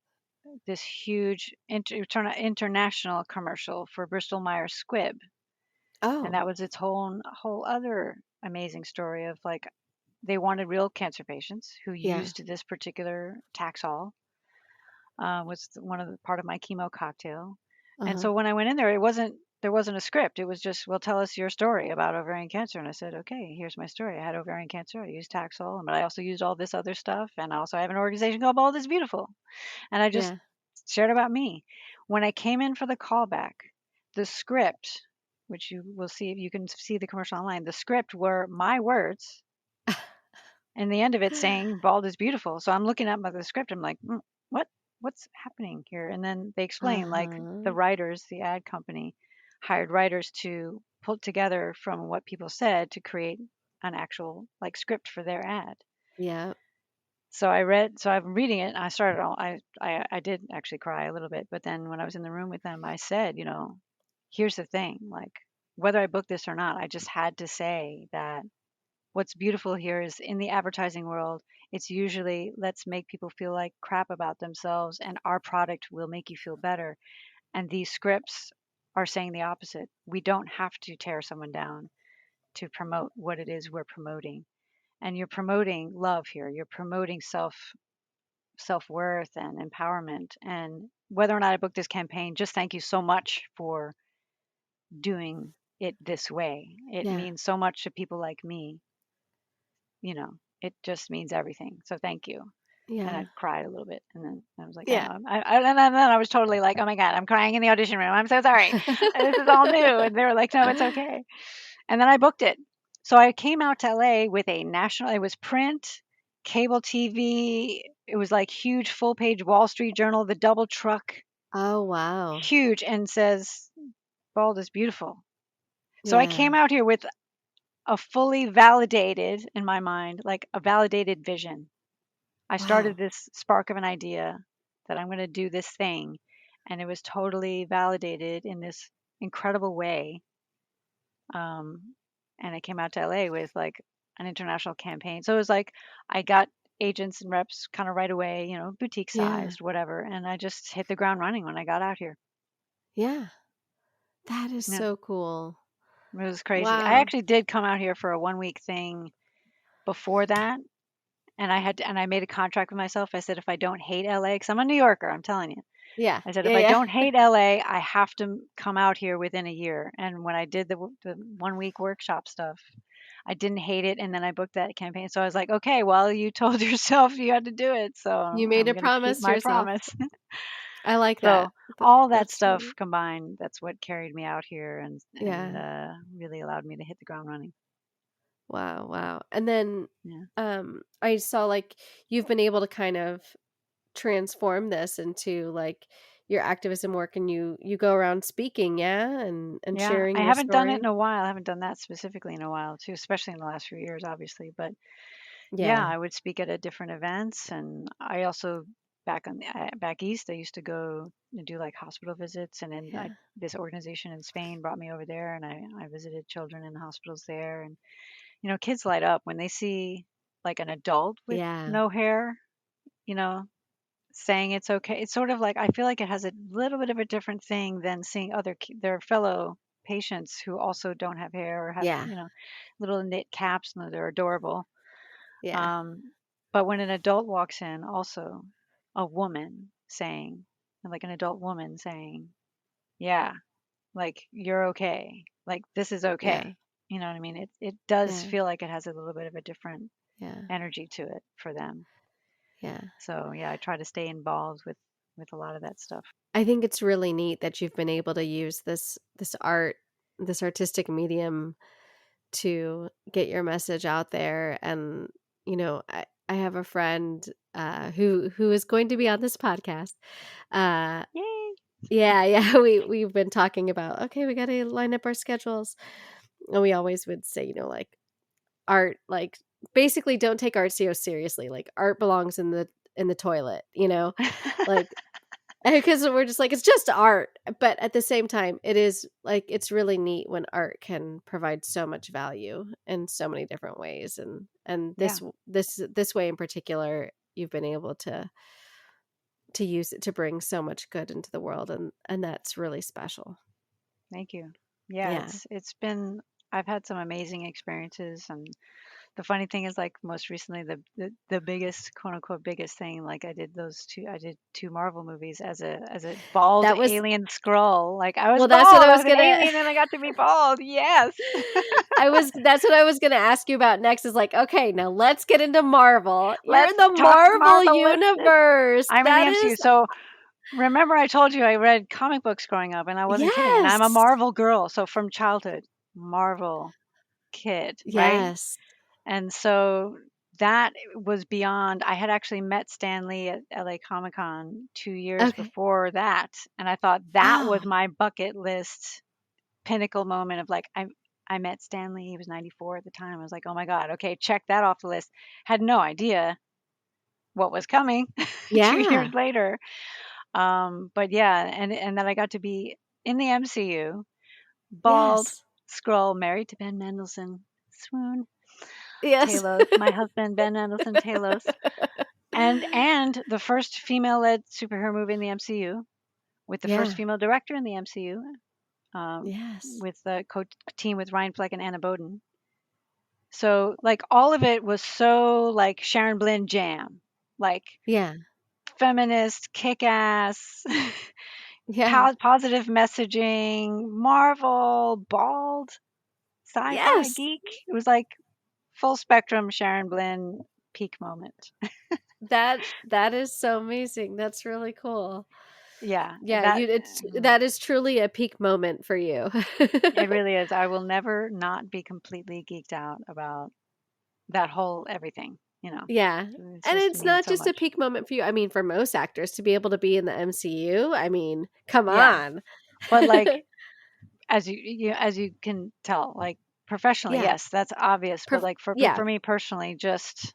this huge international commercial for Bristol Myers Squibb. And Oh, that was its whole other amazing story of like they wanted real cancer patients who yeah. used this particular Taxol, was one of the part of my chemo cocktail. And Uh-huh. so when I went in there, there wasn't a script. It was just, well, tell us your story about ovarian cancer. And I said, okay, here's my story. I had ovarian cancer. I used Taxol, but I also used all this other stuff. And I also have an organization called Bald is Beautiful. And I just Yeah. shared about me. When I came in for the callback, the script, which you will see, you can see the commercial online, the script were my words and the end of it saying bald is beautiful. So I'm looking at the script. I'm like, what? What's happening here? And then they explain like Uh-huh. the writers, the ad company, hired writers to pull together from what people said to create an actual like script for their ad. Yeah. So I'm reading it. And I did actually cry a little bit, but then when I was in the room with them, I said, here's the thing, like whether I booked this or not, I just had to say that what's beautiful here is in the advertising world, it's usually let's make people feel like crap about themselves and our product will make you feel better. And these scripts are saying the opposite. We don't have to tear someone down to promote what it is we're promoting. And you're promoting love here. You're promoting self-worth and empowerment. And whether or not I booked this campaign, just thank you so much for doing it this way. It Yeah. means so much to people like me. you know, it just means everything. So thank you. Yeah. And I cried a little bit, and then I was like, Yeah. and then I was totally like, oh my God, I'm crying in the audition room. I'm so sorry. This is all new. And they were like, no, it's okay. And then I booked it. So I came out to LA with a national, it was print, cable TV. It was like huge full page Wall Street Journal, the double truck, Oh, wow. huge, and says, bald is beautiful. So I Yeah. came out here with a fully validated, in my mind, like a validated vision. I started Wow. this spark of an idea that I'm going to do this thing. And it was totally validated in this incredible way. And I came out to LA with like an international campaign. So it was like I got agents and reps kind of right away, boutique Yeah. sized, whatever. And I just hit the ground running when I got out here. Yeah. That is Yeah, so cool. it was crazy. I Wow. actually did come out here for a 1 week thing before that. And I made a contract with myself. I said, if I don't hate LA, because I'm a New Yorker, I'm telling you. Yeah. I said, if Yeah. I Yeah. don't hate LA, I have to come out here within a year. And when I did the 1 week workshop stuff, I didn't hate it. And then I booked that campaign. So I was like, okay, well, you told yourself you had to do it. So You made I'm a going to keep promise to my yourself. promise. I like that. So all that That's stuff sweet. combined, that's what carried me out here and Yeah. really allowed me to hit the ground running. Wow. Wow. And then Yeah. I saw like you've been able to kind of transform this into like your activism work, and you go around speaking, yeah, and Yeah. sharing I your haven't done it in story. a while. I haven't done that specifically in a while, too, especially in the last few years, obviously. But yeah, Yeah. I would speak at different events, and I also back east. I used to go and do like hospital visits, and then Yeah. this organization in Spain brought me over there, and I visited children in hospitals there, and kids light up when they see like an adult with Yeah. no hair, you know, saying it's okay. It's sort of like I feel like it has a little bit of a different thing than seeing their fellow patients who also don't have hair or have Yeah. little knit caps, and they're adorable. Yeah. um, but when an adult walks in, also a woman saying, like an adult woman saying, yeah, like you're okay, like this is Yeah. okay. You know what I mean? It does Yeah. feel like it has a little bit of a different Yeah. energy to it for them. Yeah. So yeah, I try to stay involved with a lot of that stuff. I think it's really neat that you've been able to use this artistic medium to get your message out there. And I have a friend who is going to be on this podcast. Uh, Yay. yeah, yeah, we've been talking about, okay, we got to line up our schedules, and we always would say, like art, like basically don't take art so seriously. Like art belongs in the toilet, like. Because we're just like, it's just art. But at the same time, it is like, it's really neat when art can provide so much value in so many different ways. And Yeah, this way in particular, you've been able to use it to bring so much good into the world. And that's really special. thank you. Yeah, Yeah. it's been, I've had some amazing experiences. And the funny thing is, like, most recently, the biggest, quote unquote biggest thing, like I did two Marvel movies as a bald That was, alien Skrull. Like, I was well, that's what bald, I I was was an gonna, alien, and I got to be bald. Yes. that's what I was gonna ask you about next, is like, okay, now let's get into Marvel. You're in Let's the talk Marvel Marvelistic. universe. I'm in the That MCU. is, So remember I told you I read comic books growing up, and I wasn't kidding. And I'm a yes. Marvel girl. So from childhood, Marvel kid, right? Yes. And so that was beyond. I had actually met Stan Lee at LA Comic Con 2 years Okay. before that. And I thought that was Oh, my bucket list pinnacle moment of like, I met Stan Lee. He was 94 at the time. I was like, oh my God, okay, check that off the list. Had no idea what was coming 2 years yeah. later. But yeah, and then I got to be in the MCU, bald, Yes. Skrull, married to Ben Mendelsohn. Swoon. Yes. Talos, my husband Ben Mendelsohn Talos, and the first female-led superhero movie in the MCU, with the first Yeah. female director in the MCU, um, Yes. with the team with Ryan Fleck and Anna Boden. So like all of it was so like Sharon Blynn jam, like Yeah. feminist, kick-ass, Yeah. positive messaging, Marvel, bald, sci-fi Yes. geek. It was like full spectrum Sharon Blynn peak moment. That is so amazing. That's really cool. Yeah, Yeah, that is truly a peak moment for you. it really is. I will never not be completely geeked out about that whole everything, you know. Yeah. It's And just it's means not so just a much. peak moment for you. I mean, for most actors to be able to be in the MCU, I mean, come Yeah, on. but like as you can tell, like professionally, Yeah. yes, that's obvious. But like Yeah, for me personally, just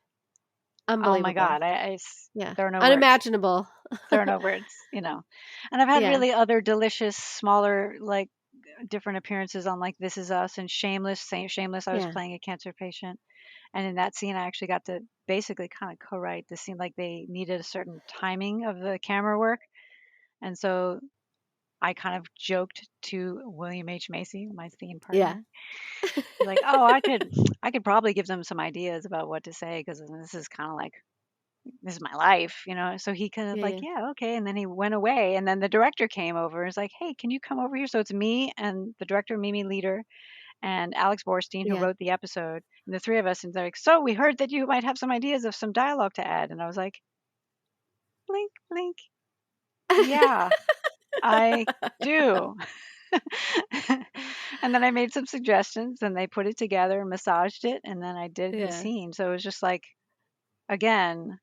oh my unbelievable. God, Yeah. there are no words. Unimaginable. There are no words, you know. And I've had Yeah. really other delicious, smaller, like different appearances on like This Is Us and Shameless. Shameless, I was Yeah. playing a cancer patient, and in that scene, I actually got to basically kind of co-write the scene. Like they needed a certain timing of the camera work, and so I kind of joked to William H. Macy, my scene partner, Yeah. like, "Oh, I could probably give them some ideas about what to say because this is kind of like this is my life, you know." So he kind of Yeah, like, yeah. "Yeah, okay," and then he went away, and then the director came over and was like, "Hey, can you come over here?" So it's me and the director, Mimi Leader, and Alex Borstein, who Yeah. wrote the episode, and the three of us, and they're like, "So we heard that you might have some ideas of some dialogue to add," and I was like, "Blink, blink, yeah, I do." And then I made some suggestions and they put it together, massaged it, and then I did the Yeah. scene. So it was just like, again,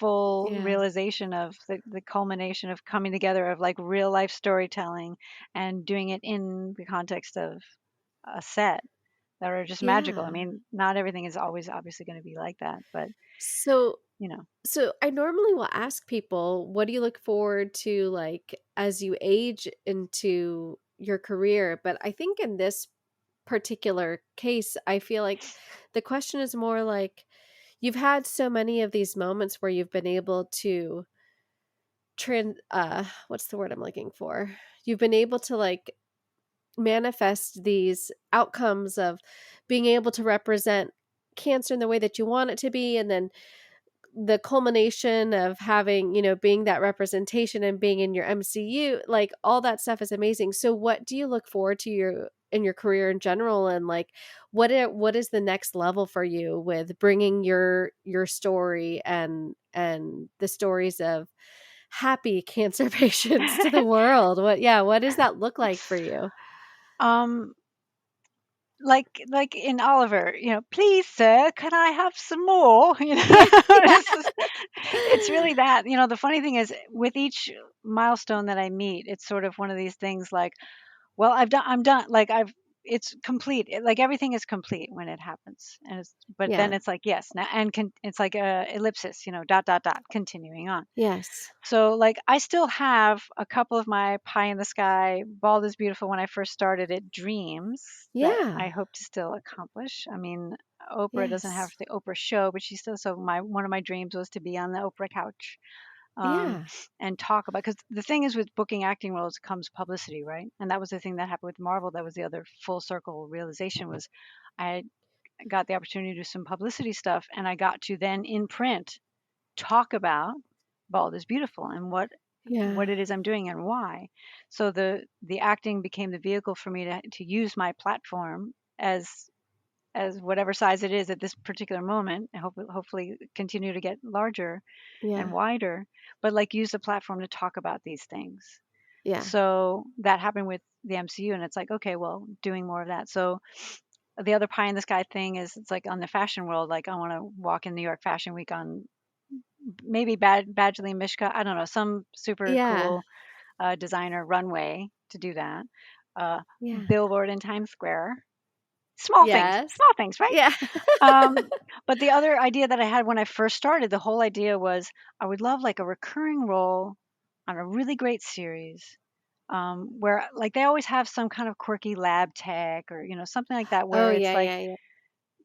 full Yeah. realization of the culmination of coming together of like real life storytelling and doing it in the context of a set that are just magical. I Yeah. mean, not everything is always obviously going to be like that, but So you know. so I normally will ask people, what do you look forward to like as you age into your career? But I think in this particular case, I feel like the question is more like you've had so many of these moments where you've been able to what's the word I'm looking for? You've been able to like manifest these outcomes of being able to represent cancer in the way that you want it to be, and then the culmination of having, being that representation and being in your MCU, like all that stuff is amazing. So what do you look forward to in your career in general, and like what is the next level for you with bringing your story and the stories of happy cancer patients to the world? What does that look like for you? um like in Oliver, you know, please sir, can I have some more? You know, it's really that. You know, the funny thing is with each milestone that I meet, it's sort of one of these things like, well, I'm done. Like it's complete. Like everything is complete when it happens. And but then Yeah. it's like, yes, now, and it's like a ellipsis, you know, dot, dot, dot, continuing on. Yes. So like I still have a couple of my pie in the sky, bald is beautiful when I first started it dreams that Yeah. I hope to still accomplish. I mean, Oprah doesn't have Yes. the Oprah show, but she still, so my one of my dreams was to be on the Oprah couch, um, Yeah. and talk about, because the thing is with booking acting roles comes publicity, right? And that was the thing that happened with Marvel. That was the other full circle realization was I got the opportunity to do some publicity stuff, and I got to then in print talk about bald is beautiful and what Yeah. it is I'm doing and why. So the acting became the vehicle for me to use my platform as whatever size it is at this particular moment, and hopefully continue to get larger and Yeah. wider, but like use the platform to talk about these things. Yeah. So that happened with the MCU, and it's like, okay, well, doing more of that. So the other pie in the sky thing is it's like on the fashion world, like I want to walk in New York Fashion Week on maybe Badgley Mishka, I don't know, some super Yeah. cool designer runway to do that. Uh, Yeah. Billboard in Times Square. Yes. Small things, right? Yeah. Um, but the other idea that I had when I first started, the whole idea was I would love like a recurring role on a really great series, where like they always have some kind of quirky lab tech or, you know, something like that, Oh, where it's yeah, like yeah, yeah.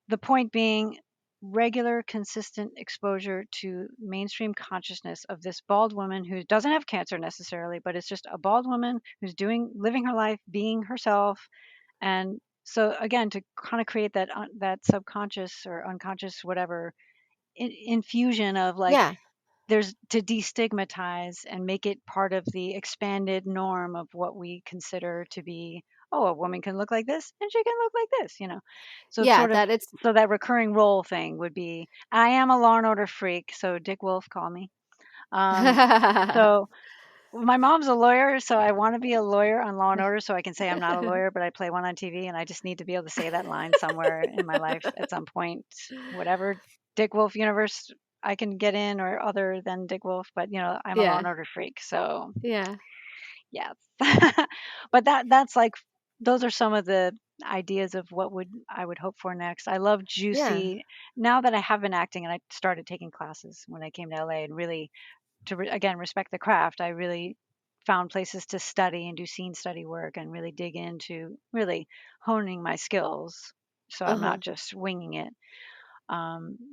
the point being regular, consistent exposure to mainstream consciousness of this bald woman who doesn't have cancer necessarily, but it's just a bald woman who's living her life, being herself. And so again, to kind of create that subconscious or unconscious, whatever, infusion of like, Yeah. there's to destigmatize and make it part of the expanded norm of what we consider to be oh, a woman can look like this and she can look like this, So it's Yeah, sort of, that it's so that recurring role thing would be, I am a Law and Order freak, so Dick Wolf, call me. Um, so my mom's a lawyer, so I want to be a lawyer on Law and Order so I can say I'm not a lawyer, but I play one on TV, and I just need to be able to say that line somewhere in my life at some point, whatever Dick Wolf universe I can get in or other than Dick Wolf, but I'm a Law yeah. and Order freak, so Yeah. yeah. But that's like, those are some of the ideas of what would I would hope for next. I love Yeah. juicy. Now that I have been acting and I started taking classes when I came to LA and really again respect the craft, I really found places to study and do scene study work and really dig into really honing my skills, so I'm Uh-huh. not just winging it.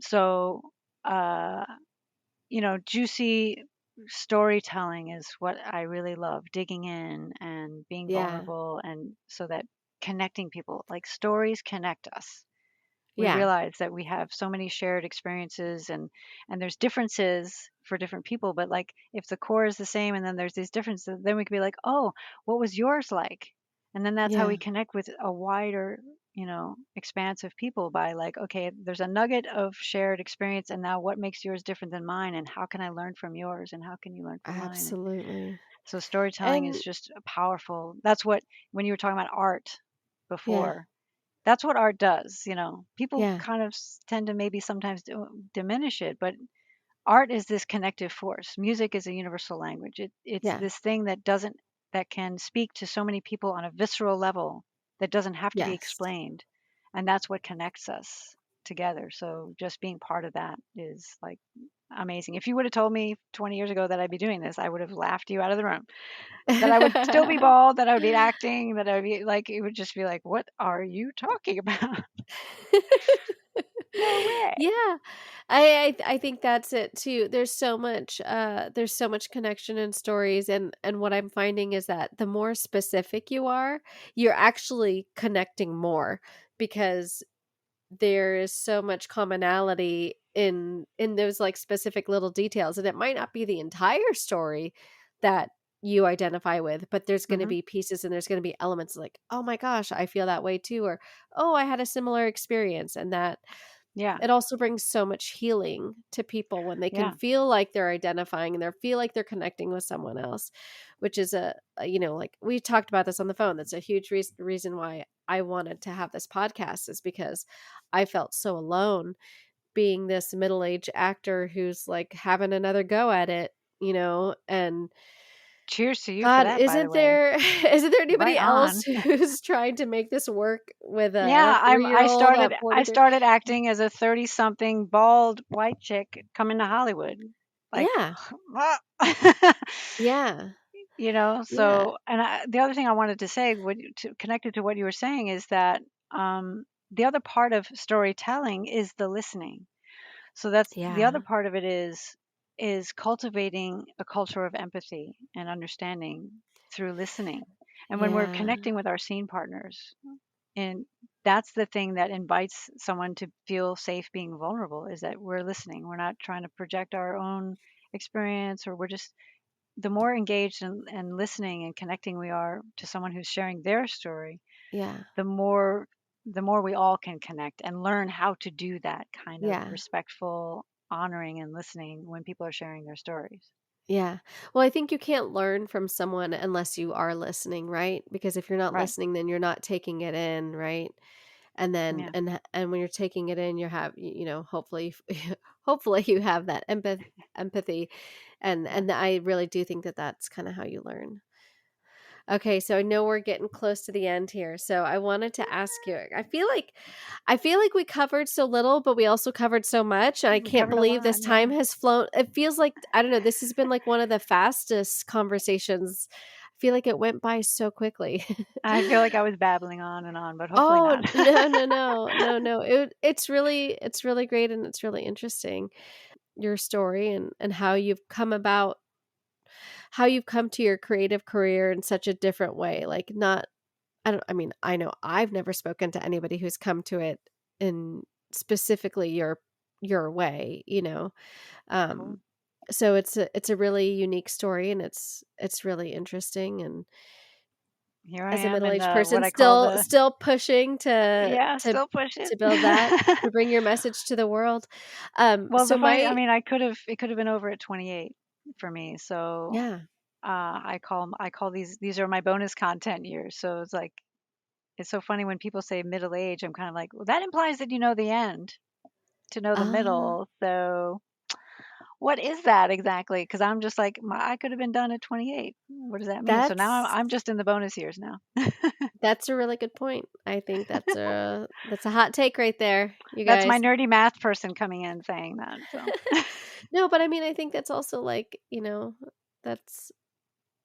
So uh, juicy storytelling is what I really love, digging in and being Yeah. vulnerable, and so that connecting people, like stories connect us. We Yeah. realize that we have so many shared experiences, and there's differences for different people, but like if the core is the same and then there's these differences, then we can be like, oh, what was yours like? And then that's how we Yeah. connect with a wider expanse of people, by like, okay, there's a nugget of shared experience, and now what makes yours different than mine, and how can I learn from yours, and how can you learn from mine? And Absolutely. so storytelling is And just a powerful, that's what, when you were talking about art yeah. before, that's what art does. People Yeah. kind of tend to maybe sometimes diminish it, but art is this connective force. Music is a universal language. It's Yeah. this thing that can speak to so many people on a visceral level that doesn't have to be Yes. explained, and that's what connects us together. So just being part of that is like amazing. If you would have told me 20 years ago that I'd be doing this, I would have laughed you out of the room. That I would still be bald, that I would be acting, that I would be like, it would just be like, what are you talking about? No way. Yeah. I think that's it too. There's so much connection in stories, and what I'm finding is that the more specific you are, you're actually connecting more because there is so much commonality in those like specific little details, and it might not be the entire story that you identify with, but there's going to Hmm. be pieces and there's going to be elements like, oh my gosh, I feel that way too, or oh, I had a similar experience. And that Yeah. it also brings so much healing to people when they can Yeah. feel like they're identifying and they feel like they're connecting with someone else, which is like we talked about this on the phone. That's a huge reason why I wanted to have this podcast, is because I felt so alone being this middle-aged actor who's like having another go at it, and Cheers to you for God, that, by the isn't way. there isn't there Right anybody else on. who's trying to make this work with a Yeah, I 3-year-old, a started I 43? started acting as a 30 something bald white chick coming to Hollywood. Like Yeah. Yeah. Yeah. so, and the other thing I wanted to say, connected to what you were saying, is that the other part of storytelling is the listening. So that's the other Yeah. part of it, is cultivating a culture of empathy and understanding through listening. And when we're Yeah. connecting with our scene partners, and that's the thing that invites someone to feel safe being vulnerable, is that we're listening. We're not trying to project our own experience, or we're just, the more engaged and listening and connecting we are to someone who's sharing their story, Yeah. the more we all can connect and learn how to do that kind of Yeah. respectful honoring and listening when people are sharing their stories. Yeah. Well, I think you can't learn from someone unless you are listening, right? Because if you're not Right. listening, then you're not taking it in, right? And then Yeah. and when you're taking it in, you have hopefully hopefully you have that empathy, Yeah. and I really do think that that's kind of how you learn. Okay, so I know we're getting close to the end here. So I wanted to ask you. I feel like we covered so little, but we also covered so much. And I We can't covered a believe lot. this Yeah. time has flown. It feels like, I don't know, this has been like one of the fastest conversations. I feel like it went by so quickly. I feel like I was babbling on, but hopefully Oh, not. no, no, no. No, no. It's really great and it's really interesting, your story and how you've come to your creative career in such a different way. Like, not I mean, I know I've never spoken to anybody who's come to it in specifically your way, you know. Um, Cool. so it's a really unique story, and it's really interesting. And here I as a am in middle-aged what person, I call still pushing still pushing. to build that, to bring your message to the world. Well, So I my mean, it could have been over at 28 for me. So yeah, I call these are my bonus content years. So it's like, it's so funny when people say middle age, I'm kind of like, well, that implies that you know the end to know the uh, middle. So what is that exactly? Because I'm just like, I could have been done at 28. What does that mean? So now that's I'm just in the bonus years now. that's a really good point. I think that's a hot take right there, you That's my guys. nerdy math person coming in saying that. So No, but I mean, I think that's also like, that's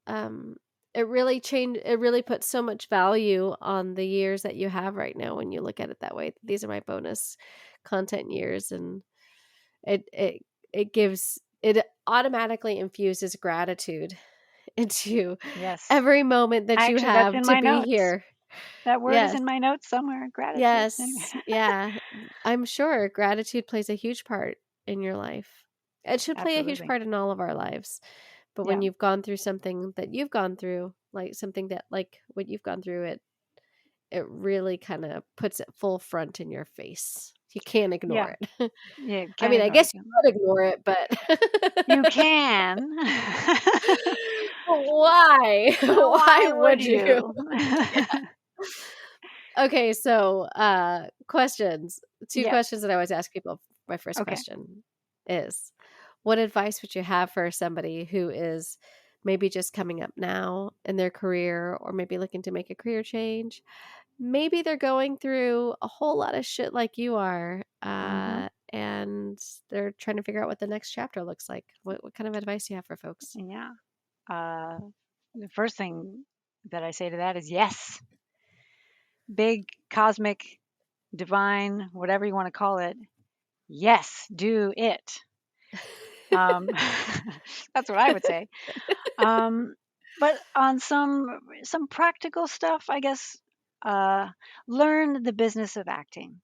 um it really puts so much value on the years that you have right now when you look at it that way. These are my bonus content years, and it it it automatically infuses gratitude into yes, every moment that you actually, that's have in to my be notes. here. That word is Yes. in my notes somewhere. Gratitude. Anyway. Yes. Yeah. I'm sure gratitude plays a huge part in your life. It should play a huge Absolutely. part in all of our lives. But Yeah. when you've gone through something that you've gone through, like what you've gone through, it really kind of puts it full front in your face. You can't Yeah. ignore it. Yeah. I Can't mean, I ignore it. guess you could ignore it, but You can. why? Why Why would would you? you? Okay, so questions. Two Yes. questions that I always ask people. My first Okay. question is, what advice would you have for somebody who is maybe just coming up now in their career, or maybe looking to make a career change? Maybe they're going through a whole lot of shit like you are, Mm-hmm. and they're trying to figure out what the next chapter looks like. What kind of advice do you have for folks? Yeah. Uh, the first thing that I say to that is yes. Big, cosmic, divine, whatever you want to call it. Yes, do it. Um, that's what I would say. Um, but on some practical stuff, I guess, uh, learn the business of acting.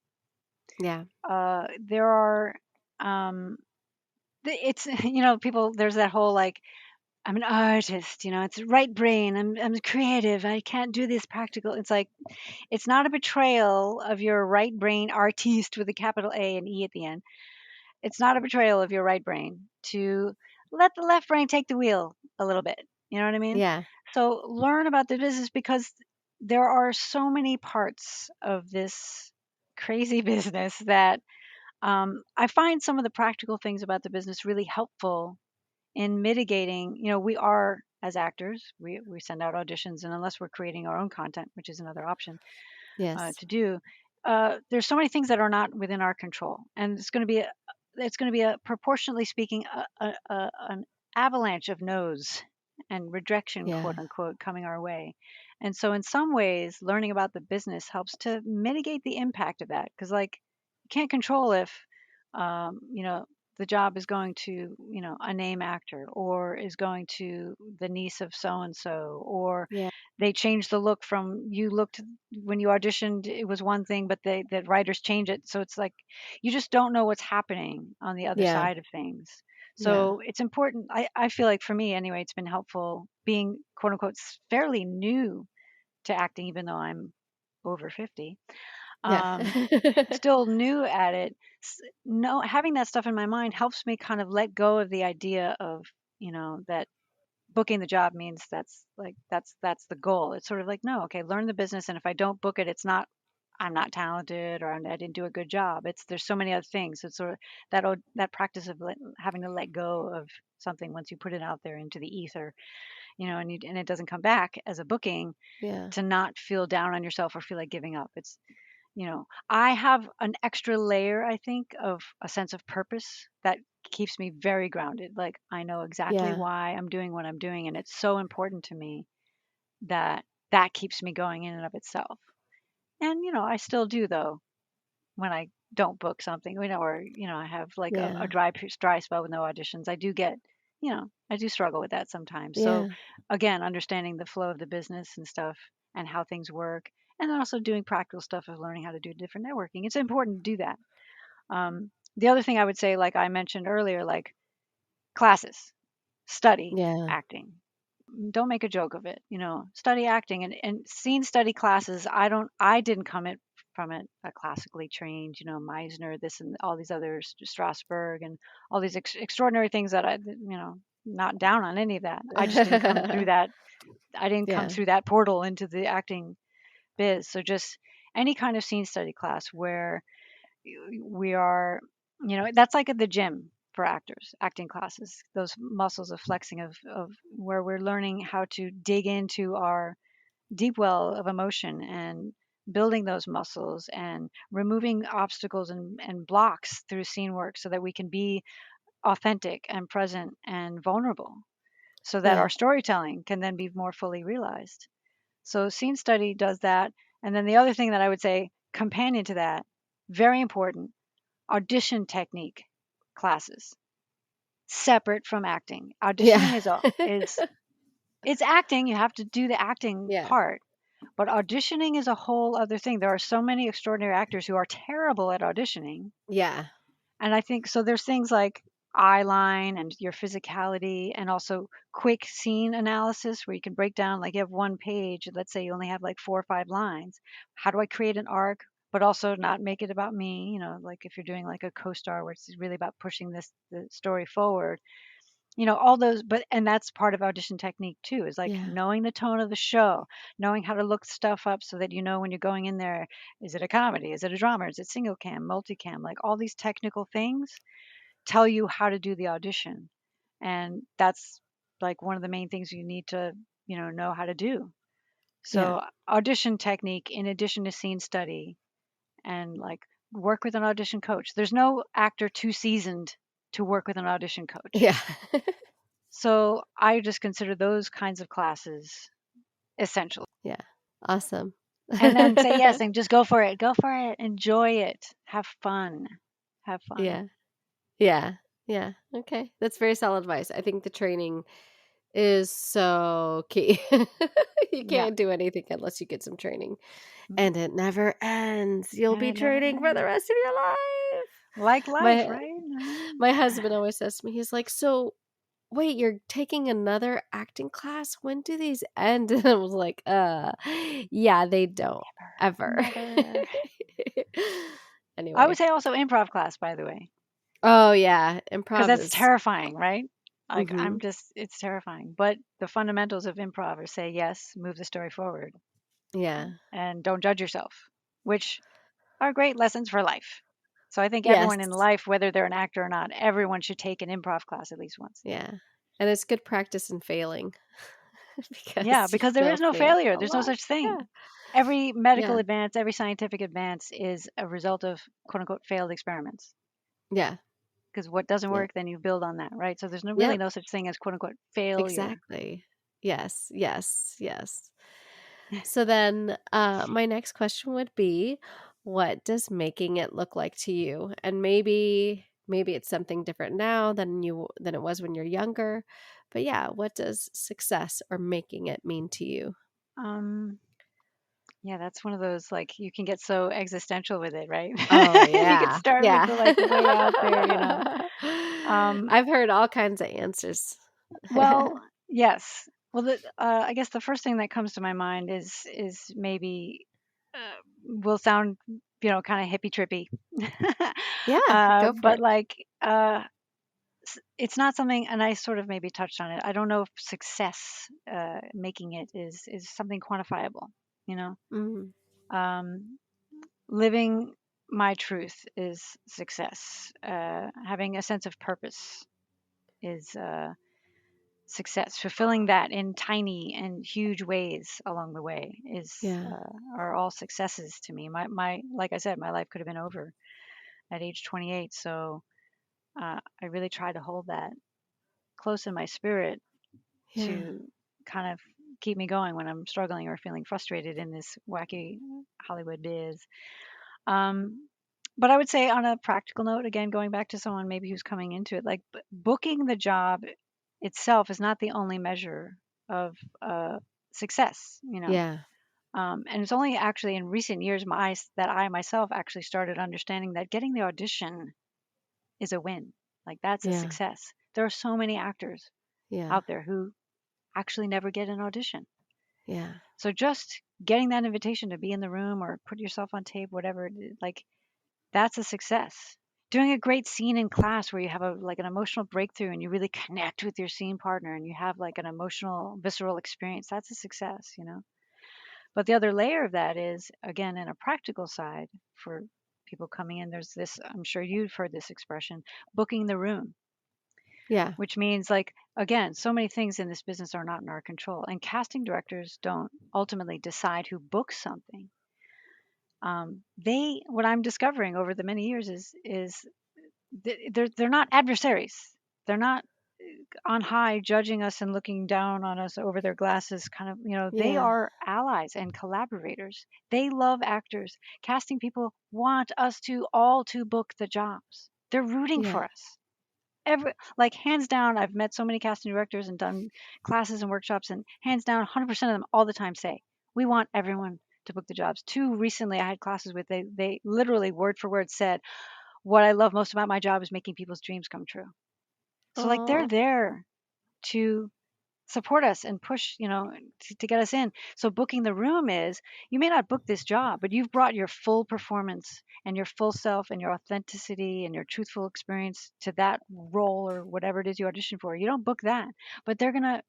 Yeah, There are, it's people. There's that whole like, I'm an artist, it's right brain. I'm creative. I can't do this practical. It's like, it's not a betrayal of your right brain, artiste with a capital A and E at the end. It's not a betrayal of your right brain to let the left brain take the wheel a little bit. You know what I mean? yeah, So learn about the business, because there are so many parts of this crazy business that I find some of the practical things about the business really helpful in mitigating. We are, as actors, we send out auditions, and unless we're creating our own content, which is another option yes, to do, there's so many things that are not within our control, and it's going to be a proportionately speaking an avalanche of no's and rejection, quote yeah, unquote, coming our way. And so in some ways, learning about the business helps to mitigate the impact of that, because like, you can't control if the job is going to a name actor, or is going to the niece of so and so, or yeah, they change the look from, you looked when you auditioned it was one thing, but the writers change it, so it's like, you just don't know what's happening on the other yeah, side of things. yeah, So it's important. I feel like for me anyway, it's been helpful being, quote unquote, fairly new to acting, even though I'm over 50, yeah, um, still new at it. No, having that stuff in my mind helps me kind of let go of the idea of, that booking the job means that's the goal. It's sort of like, no, okay, learn the business, and if I don't book it, it's not, I'm not talented, or I didn't do a good job. It's, there's so many other things. It's sort of that practice of having to let go of something once you put it out there into the ether, and it doesn't come back as a booking, yeah, to not feel down on yourself or feel like giving up. It's, I have an extra layer, I think, of a sense of purpose that keeps me very grounded. Like, I know exactly yeah, why I'm doing what I'm doing, and it's so important to me that that keeps me going in and of itself. And I still do, though, when I don't book something, or I have like a yeah, dry spell with no auditions. I do get, I do struggle with that sometimes. So yeah, again, understanding the flow of the business and stuff, and how things work, and then also doing practical stuff of learning how to do different networking. It's important to do that. The other thing I would say, like I mentioned earlier, like classes, study yeah, acting. don't make a joke of it. Study acting and scene study classes. I didn't come it from it classically trained, Meisner, this and all these others, Strasberg, and all these extraordinary things that not down on any of that. I just didn't come through that. I didn't come Yeah. through that portal into the acting biz. So just any kind of scene study class where we are, that's like at the gym for actors, acting classes, those muscles of flexing of where we're learning how to dig into our deep well of emotion and building those muscles and removing obstacles and blocks through scene work so that we can be authentic and present and vulnerable so that Yeah. our storytelling can then be more fully realized. So scene study does that. And then the other thing that I would say, companion to that, very important, audition technique classes, separate from acting. Yeah. Auditioning is it's acting. You have to do the acting Yeah. part, but auditioning is a whole other thing. There are so many extraordinary actors who are terrible at auditioning, Yeah. and I think so. There's things like eye line and your physicality, and also quick scene analysis where you can break down, like you have one page, let's say you only have like 4 or 5 lines. How do I create an arc, but also not make it about me? Like if you're doing like a co-star where it's really about pushing the story forward. All those, and that's part of audition technique too, is like Yeah. knowing the tone of the show, knowing how to look stuff up so that when you're going in there, is it a comedy? Is it a drama? Is it single cam, multicam? Like all these technical things tell you how to do the audition. And that's like one of the main things you need to, know how to do. Yeah. So audition technique in addition to scene study and like work with an audition coach. There's no actor too seasoned to work with an audition coach. Yeah. So I just consider those kinds of classes essential. Yeah. Awesome. And then say yes and just go for it. Go for it. Enjoy it. Have fun. Have fun. Yeah. Yeah. Yeah. Okay. That's very solid advice. I think the training is so key. You Yeah. can't do anything unless you get some training. Mm. And it never ends. You'll And be it never training for the ends. rest of your life. Like life, My right? my husband always says to me, he's like, "So wait, you're taking another acting class? When do these end?" And I was like, yeah, they don't ever." Never. I would Anyway. say also improv class, by the way, Oh yeah, because improv that's is terrifying, right? Like mhm. it's terrifying. But the fundamentals of improv are say yes, move the story forward, Yeah. and don't judge yourself, which are great lessons for life. So I think Yes. everyone in life, whether they're an actor or not, everyone should take an improv class at least once. Yeah. And it's good practice in failing Yeah, because you because there will is no fail failure. a There's no lot. such Yeah. thing. Every medical Yeah. advance, every scientific advance is a result of quote unquote failed experiments. Yeah. Because what doesn't Yep. work, then you build on that, right? So there's really Yep. no such thing as quote unquote failure. Exactly. Yes. Yes. Yes. So then my next question would be, what does making it look like to you? And maybe it's something different now than it was when you're younger. But yeah, what does success or making it mean to you? Um, yeah, that's one of those like you can get so existential with it, right? Oh You can yeah. start with Yeah. the like way out there. Um, I've heard all kinds of answers. well, yes. Well, I guess the first thing that comes to my mind is maybe will sound kind of hippie trippy, Yeah, go for but it. like it's not something, and I sort of maybe touched on it. I don't know if success, making it is something quantifiable. You know, Mhm. um, living my truth is success. Having a sense of purpose is success. Fulfilling that in tiny and huge ways along the way Yeah. are all successes to me. My like I said, my life could have been over at age 28. So I really try to hold that close in my spirit Yeah. to kind of keep me going when I'm struggling or feeling frustrated in this wacky Hollywood biz. Um, but I would say on a practical note, again, going back to someone maybe who's coming into it, like booking the job itself is not the only measure of success, Yeah. And it's only actually in recent years that I myself actually started understanding that getting the audition is a win. Like that's a Yeah. success. There are so many actors Yeah. out there who actually never get an audition. Yeah. So just getting that invitation to be in the room or put yourself on tape, whatever, like that's a success. Doing a great scene in class where you have an emotional breakthrough and you really connect with your scene partner and you have like an emotional, visceral experience, that's a success, But the other layer of that is, again, in a practical side for people coming in, there's this, I'm sure you've heard this expression, booking the room, Yeah. which means again, so many things in this business are not in our control, and casting directors don't ultimately decide who books something. What I'm discovering over the many years is they're not adversaries. They're not on high judging us and looking down on us over their glasses kind of, they Yeah. are allies and collaborators. They love actors. Casting people want us to all to book the jobs. They're rooting Yeah. for us. Hands down, I've met so many casting directors and done classes and workshops, and hands down 100% of them all the time say, we want everyone to book the jobs. Two recently I had classes with, they literally word for word said, what I love most about my job is making people's dreams come true. So they're Oh. there to support us and push, to get us in. So booking the room is, you may not book this job, but you've brought your full performance and your full self and your authenticity and your truthful experience to that role or whatever it is you audition for. You don't book that, but they're going to,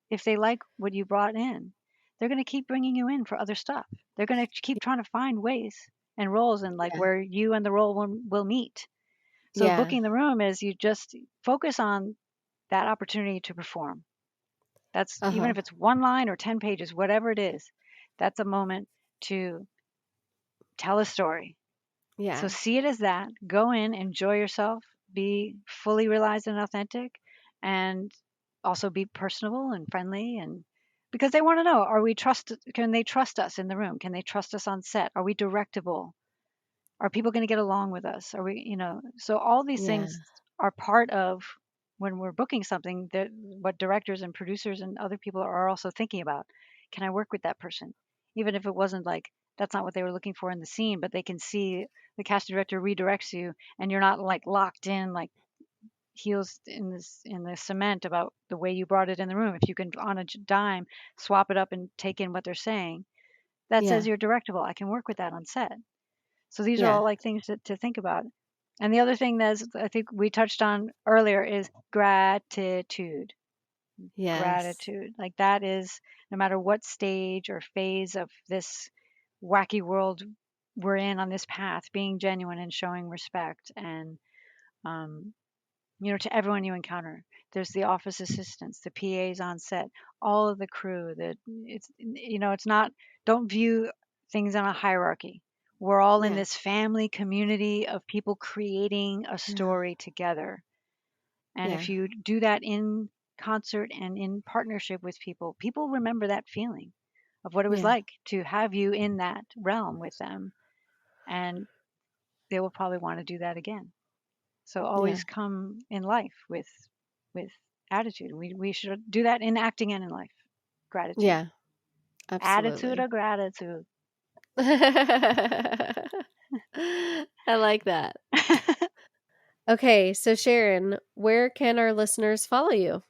if they like what you brought in, they're going to keep bringing you in for other stuff. They're going to keep trying to find ways and roles and Yeah. where you and the role will meet. So Yeah. booking the room is you just focus on that opportunity to perform. That's even Uh-huh. if it's one line or 10 pages, whatever it is, that's a moment to tell a story. So Yeah. see it as that. Go in, enjoy yourself, be fully realized and authentic, and also be personable and friendly. And because they want to know, can they trust us in the room? Can they trust us on set? Are we directable? Are people going to get along with us? Are we, so all these Yeah. things are part of when we're booking something that what directors and producers and other people are also thinking about. Can I work with that person? Even if it wasn't that's not what they were looking for in the scene, but they can see the casting director redirects you and you're not locked in heels in the cement about the way you brought it in the room. If you can on a dime swap it up and take in what they're saying, that says Yeah. you're directable. I can work with that on set. So these are Yeah. all things to think about. And the other thing that I think we touched on earlier is gratitude. Yes. Gratitude. That is, no matter what stage or phase of this wacky world we're in on this path, being genuine and showing respect and, um, to everyone you encounter. There's the office assistants, the PAs on set, all of the crew. It's not, don't view things on a hierarchy. We're all in Yeah. this family community of people creating a Yeah. story together. And Yeah. if you do that in concert and in partnership with people, people remember that feeling of what it was Yeah. like to have you in that realm with them. And they will probably want to do that again. So Yeah. always come in life with attitude. We should do that in acting and in life. Gratitude. Yeah. Attitude Absolutely. of gratitude. I like that. Okay, so Sharon, where can our listeners follow you?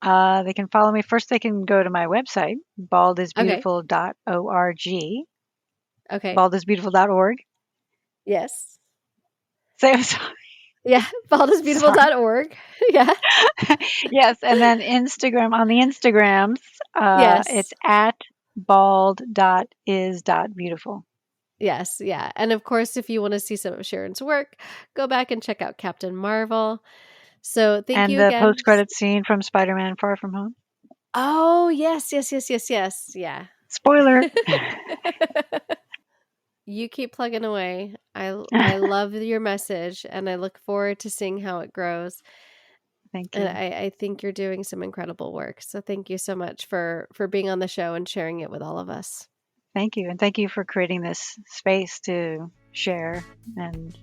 They can follow me. First, they can go to my website, Okay. baldisbeautiful.org. Okay. Baldisbeautiful.org. Yes. So, I'm sorry. Yeah. Sorry. baldisbeautiful.org. Yeah. Yes, and then Instagram, on the Instagrams, it's Yes. at bald.is.beautiful. Yes. Yeah. And of course, if you want to see some of Sharon's work, go back and check out Captain Marvel. So thank And you the again. post-credit scene from Spider-Man Far From Home. Oh, yes. Yes. Yes. Yes. Yes. Yeah. Spoiler. You keep plugging away. I love your message and I look forward to seeing how it grows. Thank And you. I think you're doing some incredible work. So thank you so much for being on the show and sharing it with all of us. Thank you. And thank you for creating this space to share and,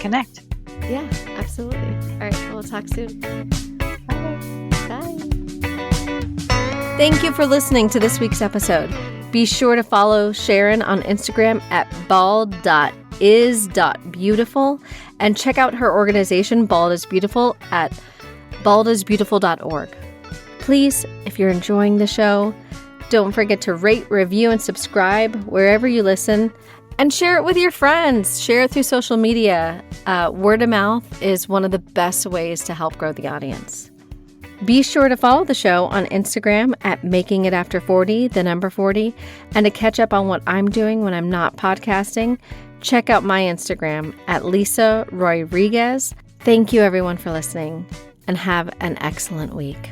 connect. Yeah, absolutely. All right, we'll talk soon. Bye. Thank you for listening to this week's episode. Be sure to follow Sharon on Instagram at bald.is.beautiful and check out her organization, Bald is Beautiful, at baldisbeautiful.org. Please, if you're enjoying the show, don't forget to rate, review, and subscribe wherever you listen. And share it with your friends. Share it through social media. Word of mouth is one of the best ways to help grow the audience. Be sure to follow the show on Instagram at makingitafter40, the number 40, and to catch up on what I'm doing when I'm not podcasting, check out my Instagram at Lisa Rodriguez. Thank you everyone for listening, and have an excellent week.